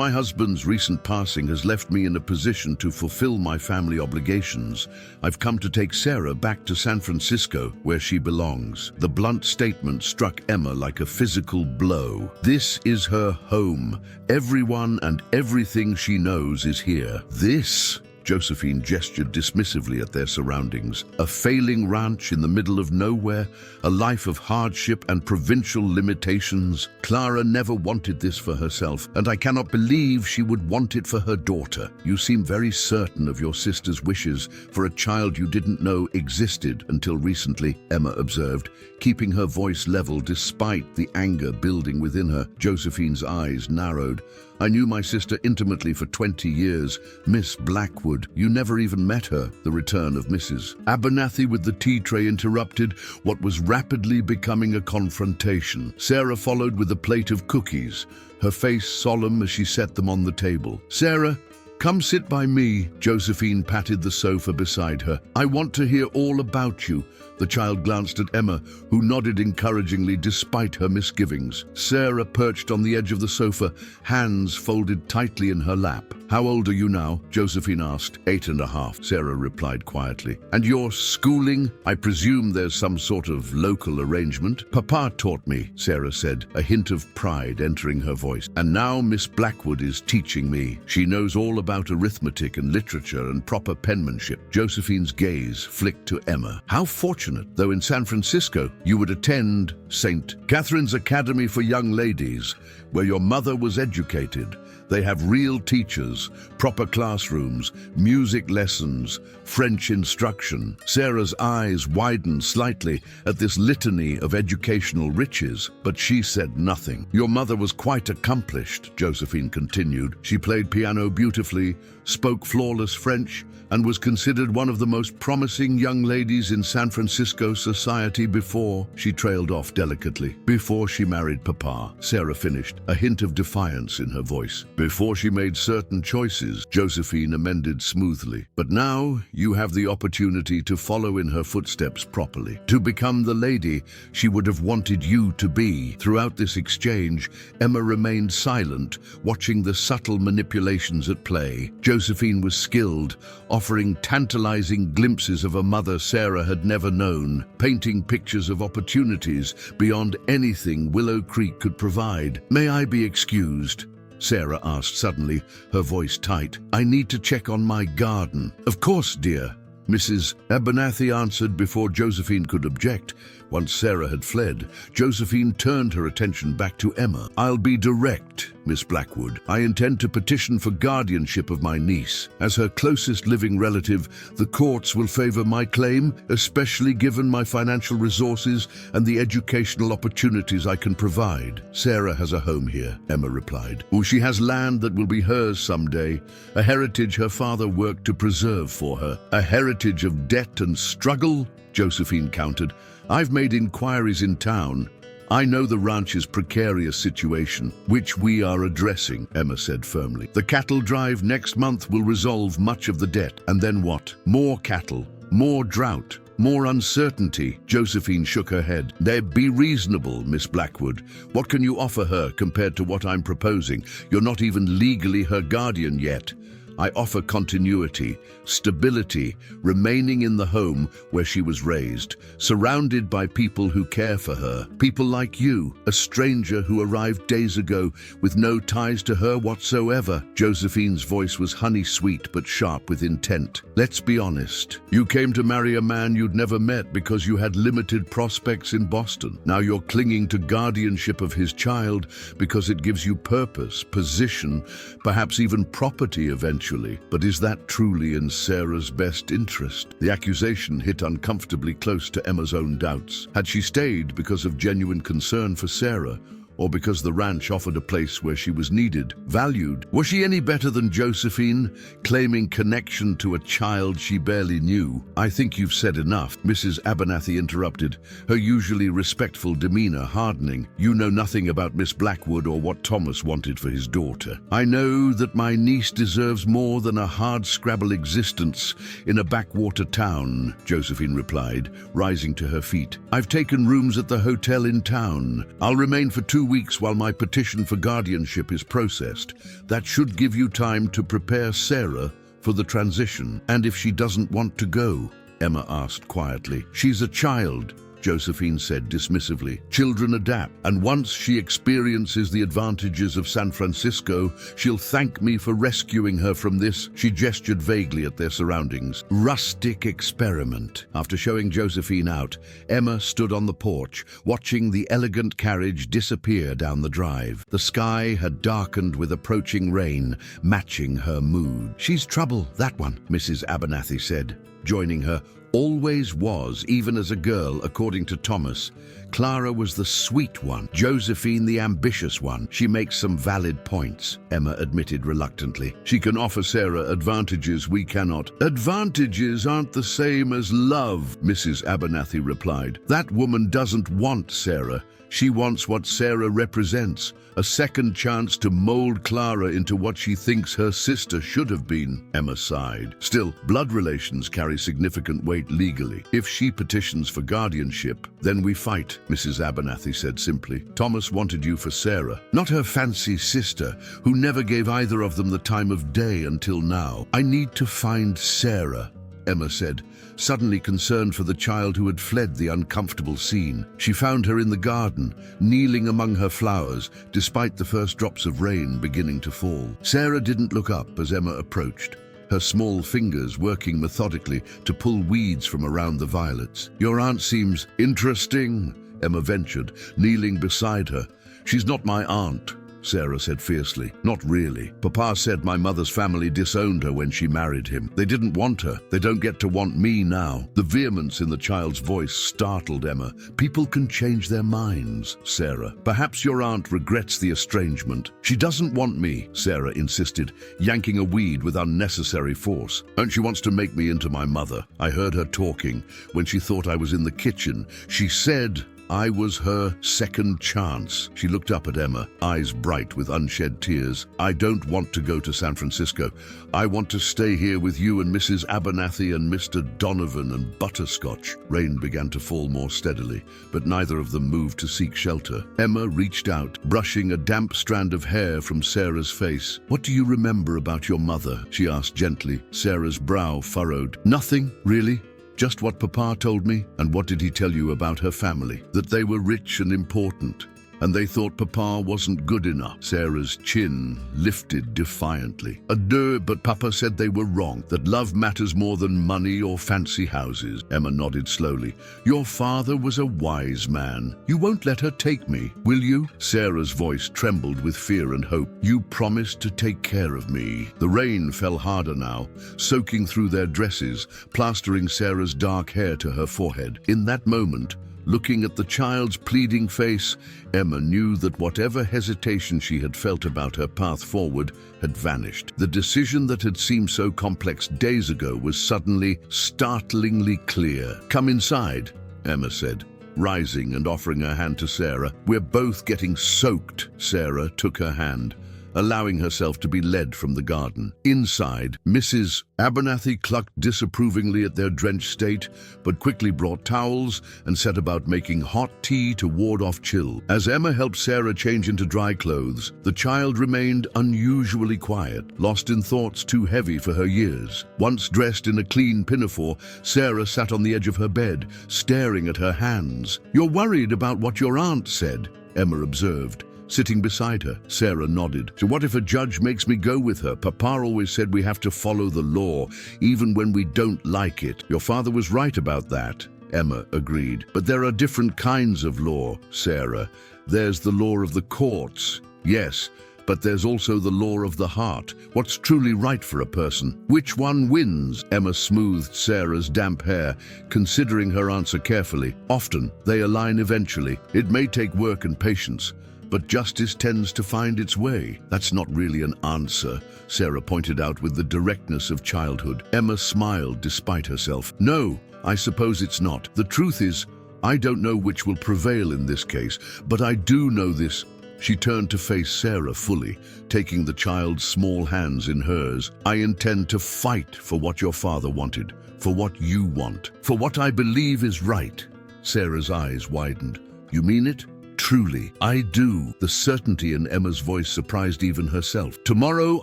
My husband's recent passing has left me in a position to fulfill my family obligations. I've come to take Sarah back to San Francisco, where she belongs. The blunt statement struck Emma like a physical blow. This is her home. Everyone and everything she knows is here. This, Josephine gestured dismissively at their surroundings. A failing ranch in the middle of nowhere, a life of hardship and provincial limitations. Clara never wanted this for herself, and I cannot believe she would want it for her daughter. You seem very certain of your sister's wishes for a child you didn't know existed until recently, Emma observed, keeping her voice level despite the anger building within her. Josephine's eyes narrowed. I knew my sister intimately for 20 years, Miss Blackwood. You never even met her. The return of Mrs. Abernathy with the tea tray interrupted what was rapidly becoming a confrontation. Sarah followed with a plate of cookies, her face solemn as she set them on the table. Sarah, come sit by me. Josephine patted the sofa beside her. I want to hear all about you. The child glanced at Emma, who nodded encouragingly despite her misgivings. Sarah perched on the edge of the sofa, hands folded tightly in her lap. How old are you now? Josephine asked. 8.5, Sarah replied quietly. And your schooling? I presume there's some sort of local arrangement? Papa taught me, Sarah said, a hint of pride entering her voice. And now Miss Blackwood is teaching me. She knows all about arithmetic and literature and proper penmanship. Josephine's gaze flicked to Emma. How fortunate, though in San Francisco, you would attend St. Catherine's Academy for Young Ladies, where your mother was educated. They have real teachers, proper classrooms, music lessons, French instruction. Sarah's eyes widened slightly at this litany of educational riches, but she said nothing. Your mother was quite accomplished, Josephine continued. She played piano beautifully, spoke flawless French, and was considered one of the most promising young ladies in San Francisco society before she trailed off delicately. Before she married Papa, Sarah finished, a hint of defiance in her voice. Before she made certain choices, Josephine amended smoothly. But now you have the opportunity to follow in her footsteps properly, to become the lady she would have wanted you to be. Throughout this exchange, Emma remained silent, watching the subtle manipulations at play. Josephine was skilled, offering tantalizing glimpses of a mother Sarah had never known, painting pictures of opportunities beyond anything Willow Creek could provide. May I be excused? Sarah asked suddenly, her voice tight. I need to check on my garden. Of course, dear, Mrs. Abernathy answered before Josephine could object. Once Sarah had fled, Josephine turned her attention back to Emma. I'll be direct, Miss Blackwood. I intend to petition for guardianship of my niece. As her closest living relative, the courts will favor my claim, especially given my financial resources and the educational opportunities I can provide. Sarah has a home here, Emma replied. Oh, she has land that will be hers someday, a heritage her father worked to preserve for her. A heritage of debt and struggle, Josephine countered. I've made inquiries in town. I know the ranch's precarious situation, which we are addressing, Emma said firmly. The cattle drive next month will resolve much of the debt. And then what? More cattle, more drought, more uncertainty. Josephine shook her head. Be reasonable, Miss Blackwood. What can you offer her compared to what I'm proposing? You're not even legally her guardian yet. I offer continuity, stability, remaining in the home where she was raised, surrounded by people who care for her. People like you, a stranger who arrived days ago with no ties to her whatsoever. Josephine's voice was honey-sweet but sharp with intent. Let's be honest. You came to marry a man you'd never met because you had limited prospects in Boston. Now you're clinging to guardianship of his child because it gives you purpose, position, perhaps even property eventually. But is that truly in Sarah's best interest? The accusation hit uncomfortably close to Emma's own doubts. Had she stayed because of genuine concern for Sarah, or because the ranch offered a place where she was needed, valued? Was she any better than Josephine, claiming connection to a child she barely knew? I think you've said enough, Mrs. Abernathy interrupted, her usually respectful demeanor hardening. You know nothing about Miss Blackwood or what Thomas wanted for his daughter. I know that my niece deserves more than a hard-scrabble existence in a backwater town, Josephine replied, rising to her feet. I've taken rooms at the hotel in town. I'll remain for 2 weeks while my petition for guardianship is processed. That should give you time to prepare Sarah for the transition. And if she doesn't want to go? Emma asked quietly. She's a child, Josephine said dismissively. Children adapt, and once she experiences the advantages of San Francisco, she'll thank me for rescuing her from this. She gestured vaguely at their surroundings. Rustic experiment. After showing Josephine out, Emma stood on the porch, watching the elegant carriage disappear down the drive. The sky had darkened with approaching rain, matching her mood. She's trouble, that one, Mrs. Abernathy said, joining her. Always was, even as a girl, according to Thomas. Clara was the sweet one, Josephine the ambitious one. She makes some valid points, Emma admitted reluctantly. She can offer Sarah advantages we cannot. Advantages aren't the same as love, Mrs. Abernathy replied. That woman doesn't want Sarah. She wants what Sarah represents, a second chance to mold Clara into what she thinks her sister should have been, Emma sighed. Still, blood relations carry significant weight legally. If she petitions for guardianship, then we fight, Mrs. Abernathy said simply. Thomas wanted you for Sarah, not her fancy sister, who never gave either of them the time of day until now. I need to find Sarah, Emma said, suddenly concerned for the child who had fled the uncomfortable scene. She found her in the garden, kneeling among her flowers, despite the first drops of rain beginning to fall. Sarah didn't look up as Emma approached, her small fingers working methodically to pull weeds from around the violets. Your aunt seems interesting, Emma ventured, kneeling beside her. She's not my aunt, Sarah said fiercely. Not really. Papa said my mother's family disowned her when she married him. They didn't want her. They don't get to want me now. The vehemence in the child's voice startled Emma. People can change their minds, Sarah. Perhaps your aunt regrets the estrangement. She doesn't want me, Sarah insisted, yanking a weed with unnecessary force. And she wants to make me into my mother. I heard her talking when she thought I was in the kitchen. She said I was her second chance. She looked up at Emma, eyes bright with unshed tears. I don't want to go to San Francisco. I want to stay here with you and Mrs. Abernathy and Mr. Donovan and Butterscotch. Rain began to fall more steadily, but neither of them moved to seek shelter. Emma reached out, brushing a damp strand of hair from Sarah's face. What do you remember about your mother? She asked gently. Sarah's brow furrowed. Nothing, really. Just what Papa told me. And what did he tell you about her family? That they were rich and important, and they thought Papa wasn't good enough. Sarah's chin lifted defiantly. But Papa said they were wrong, that love matters more than money or fancy houses. Emma nodded slowly. Your father was a wise man. You won't let her take me, will you? Sarah's voice trembled with fear and hope. You promised to take care of me. The rain fell harder now, soaking through their dresses, plastering Sarah's dark hair to her forehead. In that moment, looking at the child's pleading face, Emma knew that whatever hesitation she had felt about her path forward had vanished. The decision that had seemed so complex days ago was suddenly startlingly clear. Come inside, Emma said, rising and offering her hand to Sarah. We're both getting soaked. Sarah took her hand, allowing herself to be led from the garden. Inside, Mrs. Abernathy clucked disapprovingly at their drenched state, but quickly brought towels and set about making hot tea to ward off chill. As Emma helped Sarah change into dry clothes, the child remained unusually quiet, lost in thoughts too heavy for her years. Once dressed in a clean pinafore, Sarah sat on the edge of her bed, staring at her hands. You're worried about what your aunt said, Emma observed, sitting beside her. Sarah nodded. So what if a judge makes me go with her? Papa always said we have to follow the law, even when we don't like it. Your father was right about that, Emma agreed. But there are different kinds of law, Sarah. There's the law of the courts, yes, but there's also the law of the heart. What's truly right for a person? Which one wins? Emma smoothed Sarah's damp hair, considering her answer carefully. Often, they align eventually. It may take work and patience, but justice tends to find its way. That's not really an answer, Sarah pointed out with the directness of childhood. Emma smiled despite herself. No, I suppose it's not. The truth is, I don't know which will prevail in this case, but I do know this. She turned to face Sarah fully, taking the child's small hands in hers. I intend to fight for what your father wanted, for what you want, for what I believe is right. Sarah's eyes widened. You mean it? Truly, I do. The certainty in Emma's voice surprised even herself. Tomorrow,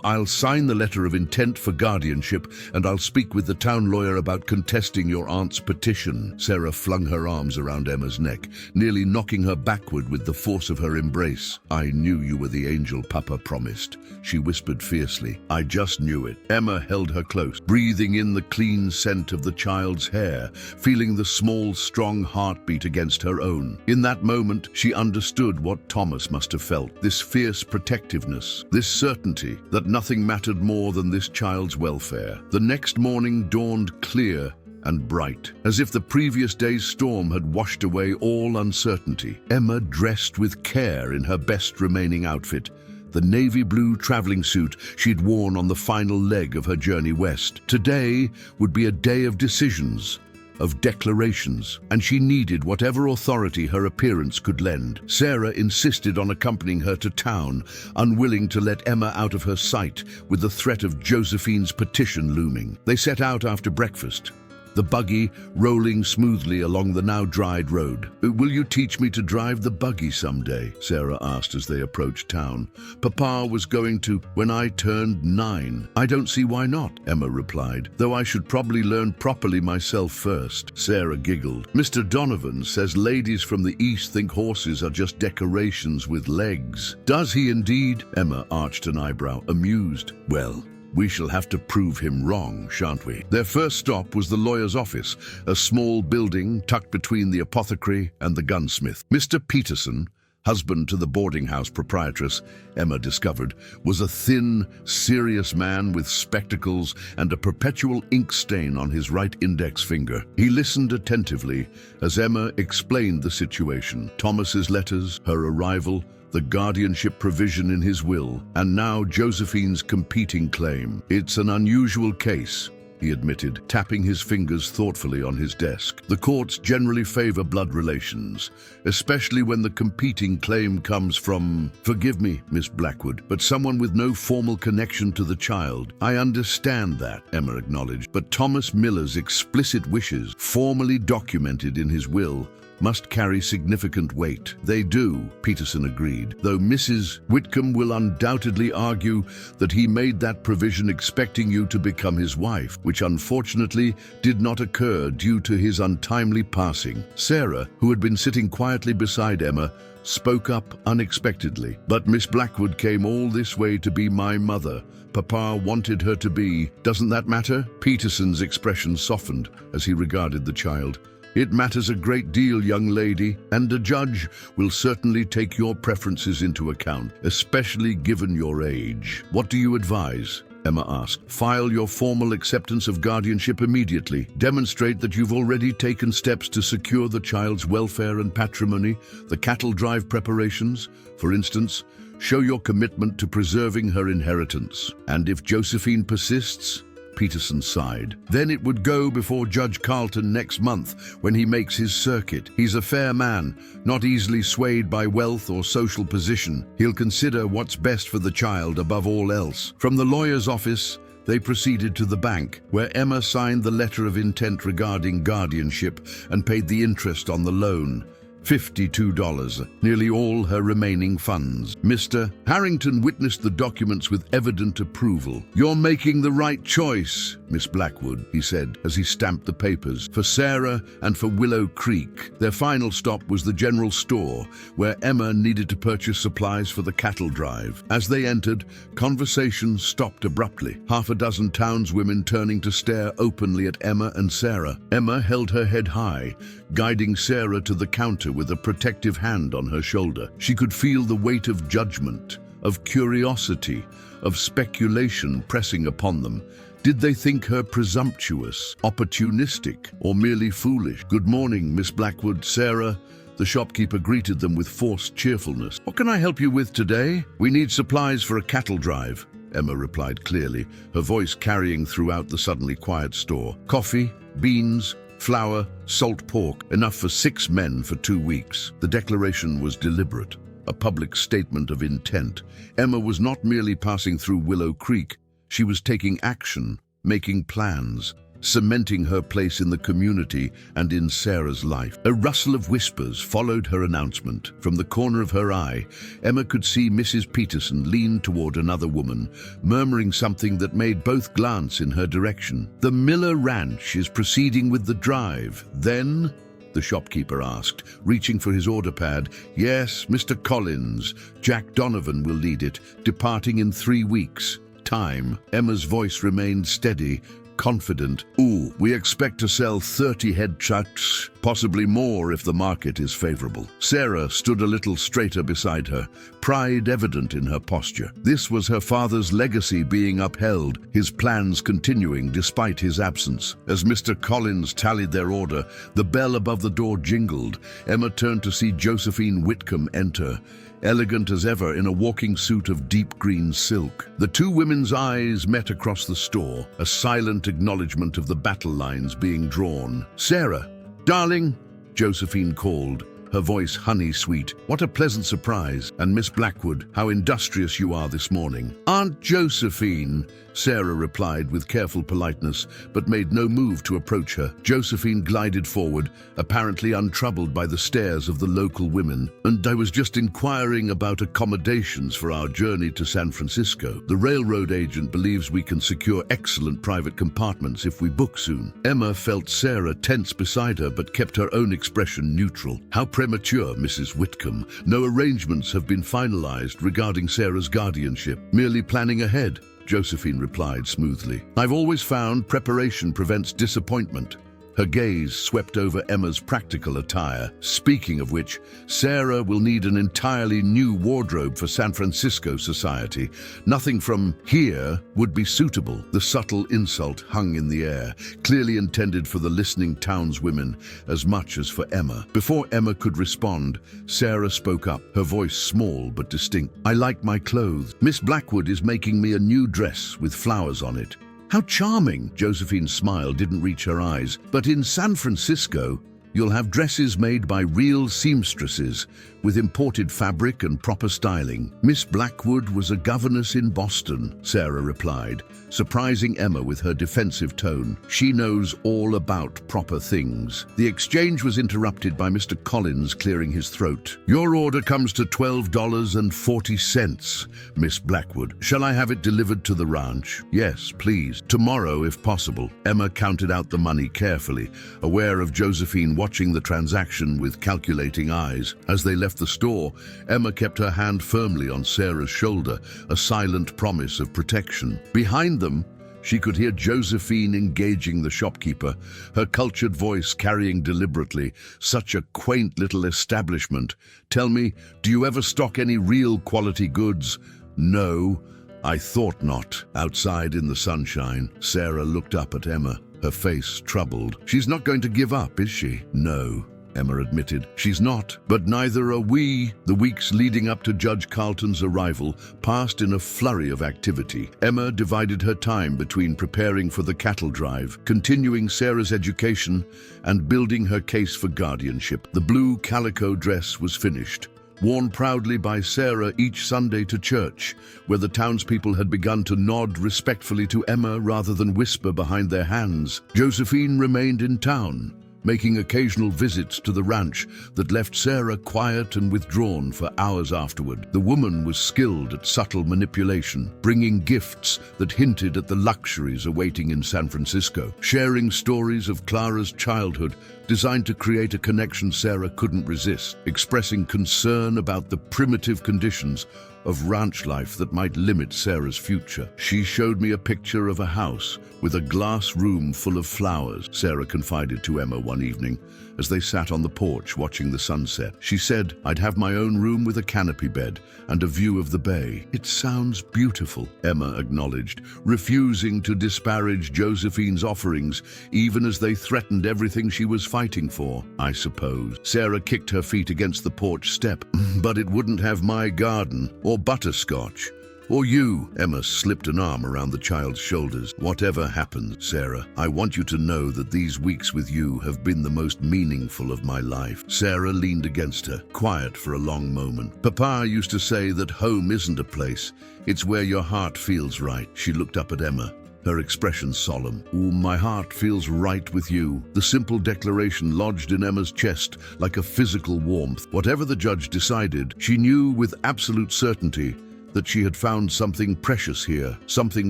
I'll sign the letter of intent for guardianship, and I'll speak with the town lawyer about contesting your aunt's petition. Sarah flung her arms around Emma's neck, nearly knocking her backward with the force of her embrace. I knew you were the angel Papa promised, she whispered fiercely. I just knew it. Emma held her close, breathing in the clean scent of the child's hair, feeling the small, strong heartbeat against her own. In that moment, she understood what Thomas must have felt, this fierce protectiveness, this certainty that nothing mattered more than this child's welfare. The next morning dawned clear and bright, as if the previous day's storm had washed away all uncertainty. Emma dressed with care in her best remaining outfit, the navy blue traveling suit she'd worn on the final leg of her journey west. Today would be a day of decisions, of declarations, and she needed whatever authority her appearance could lend. Sarah insisted on accompanying her to town, unwilling to let Emma out of her sight with the threat of Josephine's petition looming. They set out after breakfast, the buggy rolling smoothly along the now dried road. Will you teach me to drive the buggy someday? Sarah asked as they approached town. Papa was going to when I turned 9. I don't see why not, Emma replied, though I should probably learn properly myself first. Sarah giggled. Mr. Donovan says ladies from the East think horses are just decorations with legs. Does he indeed? Emma arched an eyebrow, amused. Well, we shall have to prove him wrong, shan't we? Their first stop was the lawyer's office, a small building tucked between the apothecary and the gunsmith. Mr. Peterson, husband to the boarding house proprietress, Emma discovered, was a thin, serious man with spectacles and a perpetual ink stain on his right index finger. He listened attentively as Emma explained the situation, Thomas's letters, her arrival, the guardianship provision in his will, and now Josephine's competing claim. It's an unusual case, he admitted, tapping his fingers thoughtfully on his desk. The courts generally favor blood relations, especially when the competing claim comes from, forgive me, Miss Blackwood, but someone with no formal connection to the child. I understand that, Emma acknowledged, but Thomas Miller's explicit wishes, formally documented in his will, must carry significant weight. They do, Peterson agreed, though Mrs. Whitcomb will undoubtedly argue that he made that provision expecting you to become his wife, which unfortunately did not occur due to his untimely passing. Sarah, who had been sitting quietly beside Emma, spoke up unexpectedly. But Miss Blackwood came all this way to be my mother. Papa wanted her to be. Doesn't that matter? Peterson's expression softened as he regarded the child. It matters a great deal, young lady, and a judge will certainly take your preferences into account, especially given your age. What do you advise? Emma asked. File your formal acceptance of guardianship immediately. Demonstrate that you've already taken steps to secure the child's welfare and patrimony, the cattle drive preparations, for instance. Show your commitment to preserving her inheritance. And if Josephine persists, Peterson sighed. Then it would go before Judge Carlton next month when he makes his circuit. He's a fair man, not easily swayed by wealth or social position. He'll consider what's best for the child above all else. From the lawyer's office, they proceeded to the bank, where Emma signed the letter of intent regarding guardianship and paid the interest on the loan. $52, nearly all her remaining funds. Mr. Harrington witnessed the documents with evident approval. You're making the right choice, Miss Blackwood, he said as he stamped the papers. For Sarah and for Willow Creek. Their final stop was the general store, where Emma needed to purchase supplies for the cattle drive. As they entered, conversation stopped abruptly, half a dozen townswomen turning to stare openly at Emma and Sarah. Emma held her head high, guiding Sarah to the counter with a protective hand on her shoulder. She could feel the weight of judgment, of curiosity, of speculation pressing upon them. Did they think her presumptuous, opportunistic, or merely foolish? Good morning, Miss Blackwood, Sarah. The shopkeeper greeted them with forced cheerfulness. What can I help you with today? We need supplies for a cattle drive, Emma replied clearly, her voice carrying throughout the suddenly quiet store. Coffee, beans, flour, salt pork, enough for 6 men for 2 weeks. The declaration was deliberate, a public statement of intent. Emma was not merely passing through Willow Creek, she was taking action, making plans. cementing her place in the community and in Sarah's life. A rustle of whispers followed her announcement. From the corner of her eye, Emma could see Mrs. Peterson lean toward another woman, murmuring something that made both glance in her direction. "The Miller Ranch is proceeding with the drive. Then?" the shopkeeper asked, reaching for his order pad. "Yes, Mr. Collins. Jack Donovan will lead it, departing in 3 weeks. Time." Emma's voice remained steady, confident. "Ooh, we expect to sell 30 head trucks, possibly more if the market is favorable." Sarah stood a little straighter beside her, pride evident in her posture. This was her father's legacy being upheld, his plans continuing despite his absence. As Mr. Collins tallied their order, the bell above the door jingled. Emma turned to see Josephine Whitcomb enter, elegant as ever in a walking suit of deep green silk. The two women's eyes met across the store, a silent acknowledgement of the battle lines being drawn. "Sarah, darling," Josephine called, her voice honey-sweet. "What a pleasant surprise. And Miss Blackwood, how industrious you are this morning." "Aunt Josephine," Sarah replied with careful politeness, but made no move to approach her. Josephine glided forward, apparently untroubled by the stares of the local women. "And I was just inquiring about accommodations for our journey to San Francisco. The railroad agent believes we can secure excellent private compartments if we book soon." Emma felt Sarah tense beside her, but kept her own expression neutral. "How premature, Mrs. Whitcomb. No arrangements have been finalized regarding Sarah's guardianship. Merely planning ahead," Josephine replied smoothly. "I've always found preparation prevents disappointment." Her gaze swept over Emma's practical attire. "Speaking of which, Sarah will need an entirely new wardrobe for San Francisco society. Nothing from here would be suitable." The subtle insult hung in the air, clearly intended for the listening townswomen as much as for Emma. Before Emma could respond, Sarah spoke up, her voice small but distinct. "I like my clothes. Miss Blackwood is making me a new dress with flowers on it." "How charming!" Josephine's smile didn't reach her eyes. "But in San Francisco, you'll have dresses made by real seamstresses, with imported fabric and proper styling." "Miss Blackwood was a governess in Boston," Sarah replied, surprising Emma with her defensive tone. "She knows all about proper things." The exchange was interrupted by Mr. Collins clearing his throat. "Your order comes to $12.40, Miss Blackwood. Shall I have it delivered to the ranch?" "Yes, please. Tomorrow, if possible." Emma counted out the money carefully, aware of Josephine watching the transaction with calculating eyes. As they left the store, Emma kept her hand firmly on Sarah's shoulder, a silent promise of protection. Behind them, she could hear Josephine engaging the shopkeeper, her cultured voice carrying deliberately, "Such a quaint little establishment. Tell me, do you ever stock any real quality goods?" "No, I thought not." Outside in the sunshine, Sarah looked up at Emma, her face troubled. "She's not going to give up, is she?" "No," Emma admitted. "She's not, but neither are we." The weeks leading up to Judge Carlton's arrival passed in a flurry of activity. Emma divided her time between preparing for the cattle drive, continuing Sarah's education, and building her case for guardianship. The blue calico dress was finished, worn proudly by Sarah each Sunday to church, where the townspeople had begun to nod respectfully to Emma rather than whisper behind their hands. Josephine remained in town, making occasional visits to the ranch that left Sarah quiet and withdrawn for hours afterward. The woman was skilled at subtle manipulation, bringing gifts that hinted at the luxuries awaiting in San Francisco, sharing stories of Clara's childhood designed to create a connection Sarah couldn't resist, expressing concern about the primitive conditions of ranch life that might limit Sarah's future. "She showed me a picture of a house with a glass room full of flowers," Sarah confided to Emma one evening as they sat on the porch watching the sunset. "She said I'd have my own room with a canopy bed and a view of the bay." "It sounds beautiful," Emma acknowledged, refusing to disparage Josephine's offerings even as they threatened everything she was fighting for. "I suppose." Sarah kicked her feet against the porch step. "But it wouldn't have my garden, or butterscotch, or you." Emma slipped an arm around the child's shoulders. "Whatever happens, Sarah, I want you to know that these weeks with you have been the most meaningful of my life." Sarah leaned against her, quiet for a long moment. "Papa used to say that home isn't a place, it's where your heart feels right." She looked up at Emma, her expression solemn. "Ooh, my heart feels right with you." The simple declaration lodged in Emma's chest like a physical warmth. Whatever the judge decided, she knew with absolute certainty that she had found something precious here, something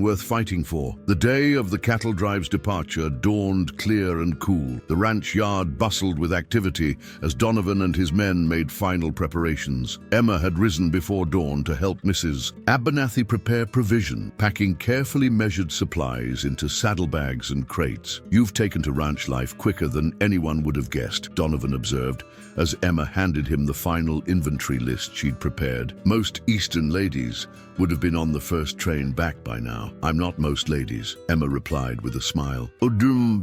worth fighting for. The day of the cattle drive's departure dawned clear and cool. The ranch yard bustled with activity as Donovan and his men made final preparations. Emma had risen before dawn to help Mrs. Abernathy prepare provision, packing carefully measured supplies into saddlebags and crates. "You've taken to ranch life quicker than anyone would have guessed," Donovan observed, as Emma handed him the final inventory list she'd prepared. "Most Eastern ladies would have been on the first train back by now." "I'm not most ladies," Emma replied with a smile.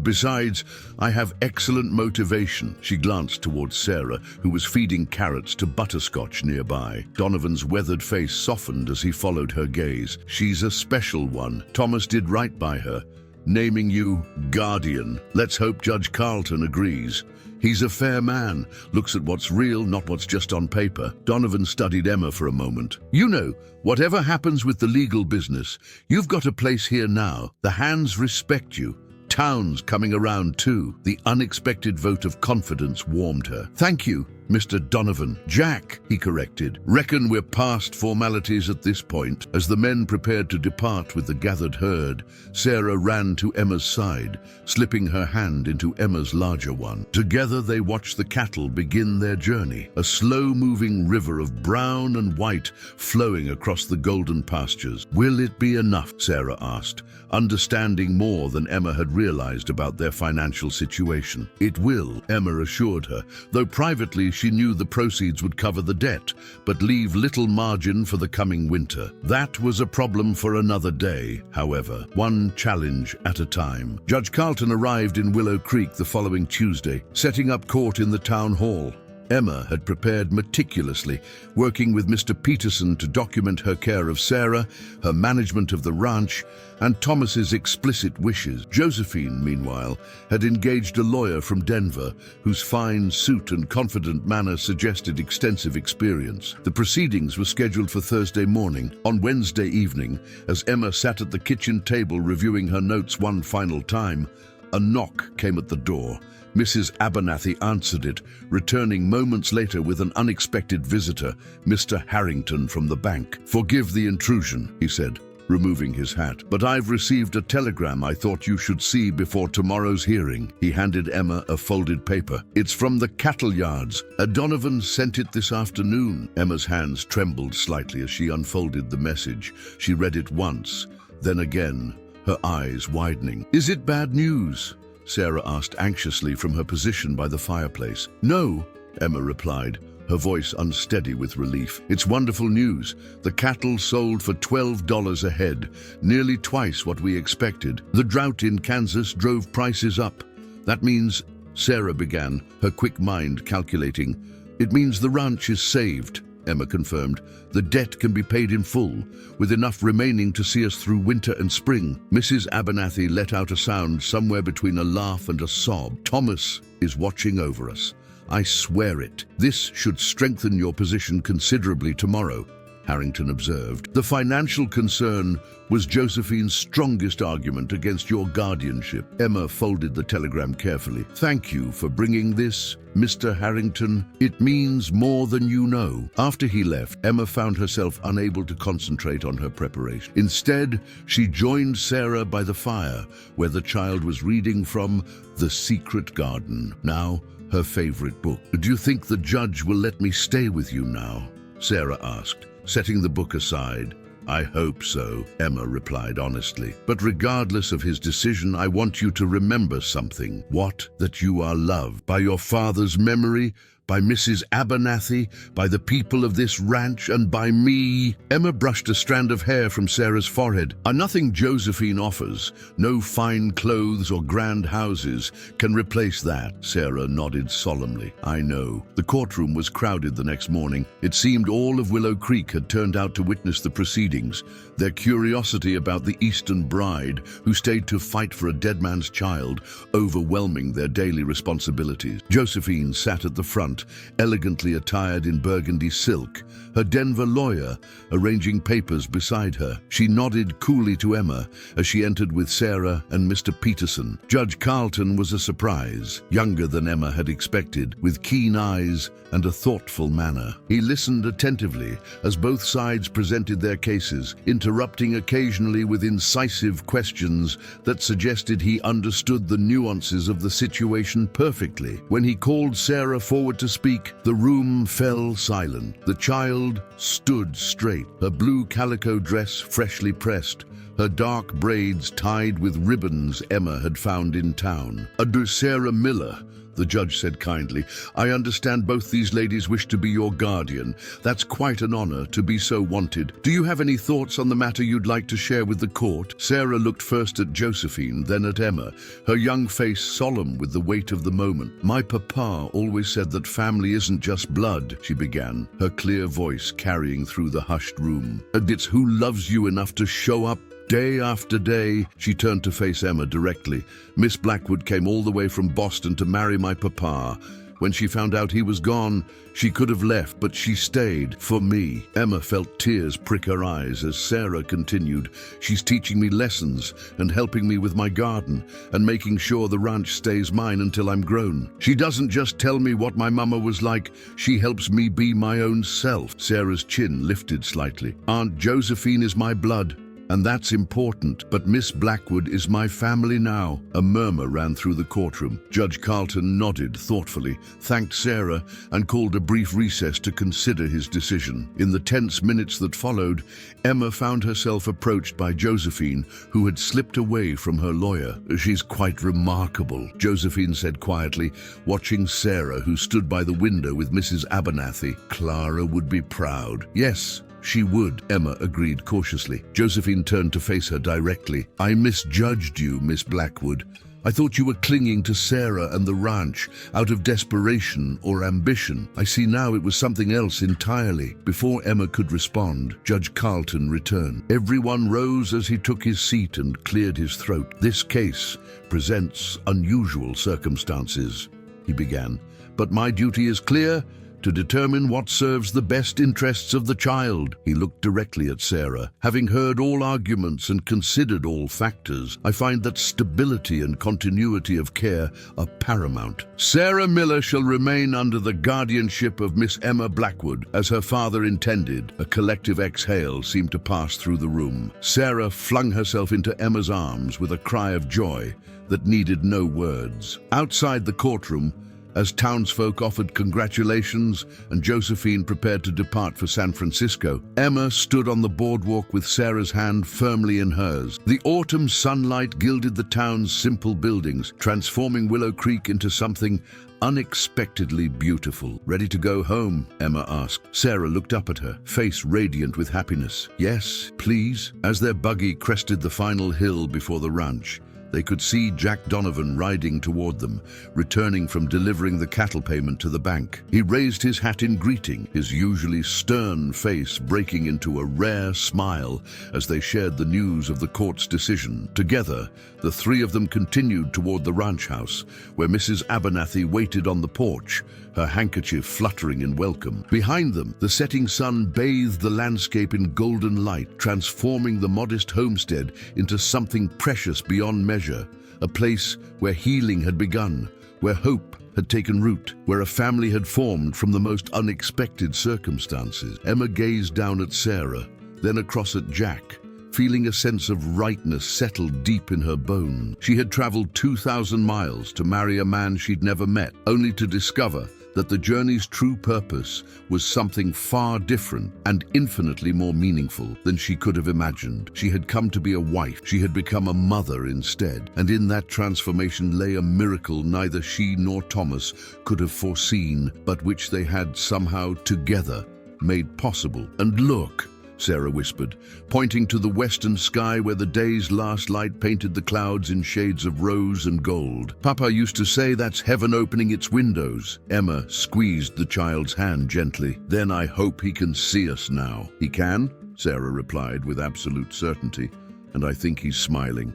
Besides, I have excellent motivation." She glanced towards Sarah, who was feeding carrots to Butterscotch nearby. Donovan's weathered face softened as he followed her gaze. "She's a special one. Thomas did right by her, naming you guardian. Let's hope Judge Carlton agrees. He's a fair man, looks at what's real, not what's just on paper." Donovan studied Emma for a moment. "You know, whatever happens with the legal business, you've got a place here now. The hands respect you. Town's coming around too." The unexpected vote of confidence warmed her. "Thank you, Mr. Donovan." "Jack," he corrected. "Reckon we're past formalities at this point." As the men prepared to depart with the gathered herd, Sarah ran to Emma's side, slipping her hand into Emma's larger one. Together they watched the cattle begin their journey, a slow-moving river of brown and white flowing across the golden pastures. "Will it be enough?" Sarah asked, understanding more than Emma had realized about their financial situation. "It will," Emma assured her, though privately she knew the proceeds would cover the debt, but leave little margin for the coming winter. That was a problem for another day, however, one challenge at a time. Judge Carlton arrived in Willow Creek the following Tuesday, setting up court in the town hall. Emma had prepared meticulously, working with Mr. Peterson to document her care of Sarah, her management of the ranch, and Thomas's explicit wishes. Josephine, meanwhile, had engaged a lawyer from Denver, whose fine suit and confident manner suggested extensive experience. The proceedings were scheduled for Thursday morning. On Wednesday evening, as Emma sat at the kitchen table reviewing her notes one final time, a knock came at the door. Mrs. Abernathy answered it, returning moments later with an unexpected visitor, Mr. Harrington from the bank. "Forgive the intrusion," he said, removing his hat, "but I've received a telegram I thought you should see before tomorrow's hearing." He handed Emma a folded paper. "It's from the cattle yards. Donovan sent it this afternoon." Emma's hands trembled slightly as she unfolded the message. She read it once, then again, her eyes widening. "Is it bad news?" Sarah asked anxiously from her position by the fireplace. "No," Emma replied, her voice unsteady with relief. "It's wonderful news. The cattle sold for $12 a head, nearly twice what we expected. The drought in Kansas drove prices up. That means," Sarah began, her quick mind calculating. "It means the ranch is saved," Emma confirmed. "The debt can be paid in full, with enough remaining to see us through winter and spring." Mrs. Abernathy let out a sound somewhere between a laugh and a sob. "Thomas is watching over us. I swear it. This should strengthen your position considerably tomorrow," Harrington observed. "The financial concern was Josephine's strongest argument against your guardianship." Emma folded the telegram carefully. "Thank you for bringing this, Mr. Harrington. It means more than you know." After he left, Emma found herself unable to concentrate on her preparation. Instead, she joined Sarah by the fire, where the child was reading from The Secret Garden, now her favorite book. "Do you think the judge will let me stay with you now?" Sarah asked, setting the book aside. "I hope so," Emma replied honestly. "But regardless of his decision, I want you to remember something." "What?" "That you are loved by your father's memory, by Mrs. Abernathy, by the people of this ranch, and by me." Emma brushed a strand of hair from Sarah's forehead. "Nothing Josephine offers, no fine clothes or grand houses, can replace that." Sarah nodded solemnly. "I know." The courtroom was crowded the next morning. It seemed all of Willow Creek had turned out to witness the proceedings, their curiosity about the Eastern bride who stayed to fight for a dead man's child overwhelming their daily responsibilities. Josephine sat at the front, aunt, elegantly attired in burgundy silk, her Denver lawyer arranging papers beside her. She nodded coolly to Emma as she entered with Sarah and Mr. Peterson. Judge Carlton was a surprise, younger than Emma had expected, with keen eyes and a thoughtful manner. He listened attentively as both sides presented their cases, interrupting occasionally with incisive questions that suggested he understood the nuances of the situation perfectly. When he called Sarah forward to speak, the room fell silent. The child stood straight, her blue calico dress freshly pressed, her dark braids tied with ribbons Emma had found in town. Sarah Miller, the judge said kindly. I understand both these ladies wish to be your guardian. That's quite an honor to be so wanted. Do you have any thoughts on the matter you'd like to share with the court? Sarah looked first at Josephine, then at Emma, her young face solemn with the weight of the moment. My papa always said that family isn't just blood, she began, her clear voice carrying through the hushed room. And it's who loves you enough to show up day after day. She turned to face Emma directly. Miss Blackwood came all the way from Boston to marry my papa. When she found out he was gone, she could have left, but she stayed for me. Emma felt tears prick her eyes as Sarah continued. She's teaching me lessons and helping me with my garden and making sure the ranch stays mine until I'm grown. She doesn't just tell me what my mama was like, she helps me be my own self. Sarah's chin lifted slightly. Aunt Josephine is my blood, and that's important, but Miss Blackwood is my family now. A murmur ran through the courtroom. Judge Carlton nodded thoughtfully, thanked Sarah, and called a brief recess to consider his decision. In the tense minutes that followed, Emma found herself approached by Josephine, who had slipped away from her lawyer. She's quite remarkable, Josephine said quietly, watching Sarah, who stood by the window with Mrs. Abernathy. Clara would be proud. Yes, she would, Emma agreed cautiously. Josephine turned to face her directly. I misjudged you, Miss Blackwood. I thought you were clinging to Sarah and the ranch out of desperation or ambition. I see now it was something else entirely. Before Emma could respond, Judge Carlton returned. Everyone rose as he took his seat and cleared his throat. This case presents unusual circumstances, he began, but my duty is clear: to determine what serves the best interests of the child. He looked directly at Sarah. Having heard all arguments and considered all factors, I find that stability and continuity of care are paramount. Sarah Miller shall remain under the guardianship of Miss Emma Blackwood, as her father intended. A collective exhale seemed to pass through the room. Sarah flung herself into Emma's arms with a cry of joy that needed no words. Outside the courtroom, as townsfolk offered congratulations and Josephine prepared to depart for San Francisco, Emma stood on the boardwalk with Sarah's hand firmly in hers. The autumn sunlight gilded the town's simple buildings, transforming Willow Creek into something unexpectedly beautiful. Ready to go home? Emma asked. Sarah looked up at her, face radiant with happiness. Yes, please. As their buggy crested the final hill before the ranch, they could see Jack Donovan riding toward them, returning from delivering the cattle payment to the bank. He raised his hat in greeting, his usually stern face breaking into a rare smile as they shared the news of the court's decision. Together, the three of them continued toward the ranch house, where Mrs. Abernathy waited on the porch, her handkerchief fluttering in welcome. Behind them, the setting sun bathed the landscape in golden light, transforming the modest homestead into something precious beyond measure, a place where healing had begun, where hope had taken root, where a family had formed from the most unexpected circumstances. Emma gazed down at Sarah, then across at Jack, feeling a sense of rightness settle deep in her bones. She had traveled 2,000 miles to marry a man she'd never met, only to discover that the journey's true purpose was something far different and infinitely more meaningful than she could have imagined. She had come to be a wife. She had become a mother instead. And in that transformation lay a miracle neither she nor Thomas could have foreseen, but which they had somehow together made possible. And look, Sarah whispered, pointing to the western sky where the day's last light painted the clouds in shades of rose and gold. Papa used to say that's heaven opening its windows. Emma squeezed the child's hand gently. Then I hope he can see us now. He can, Sarah replied with absolute certainty, and I think he's smiling.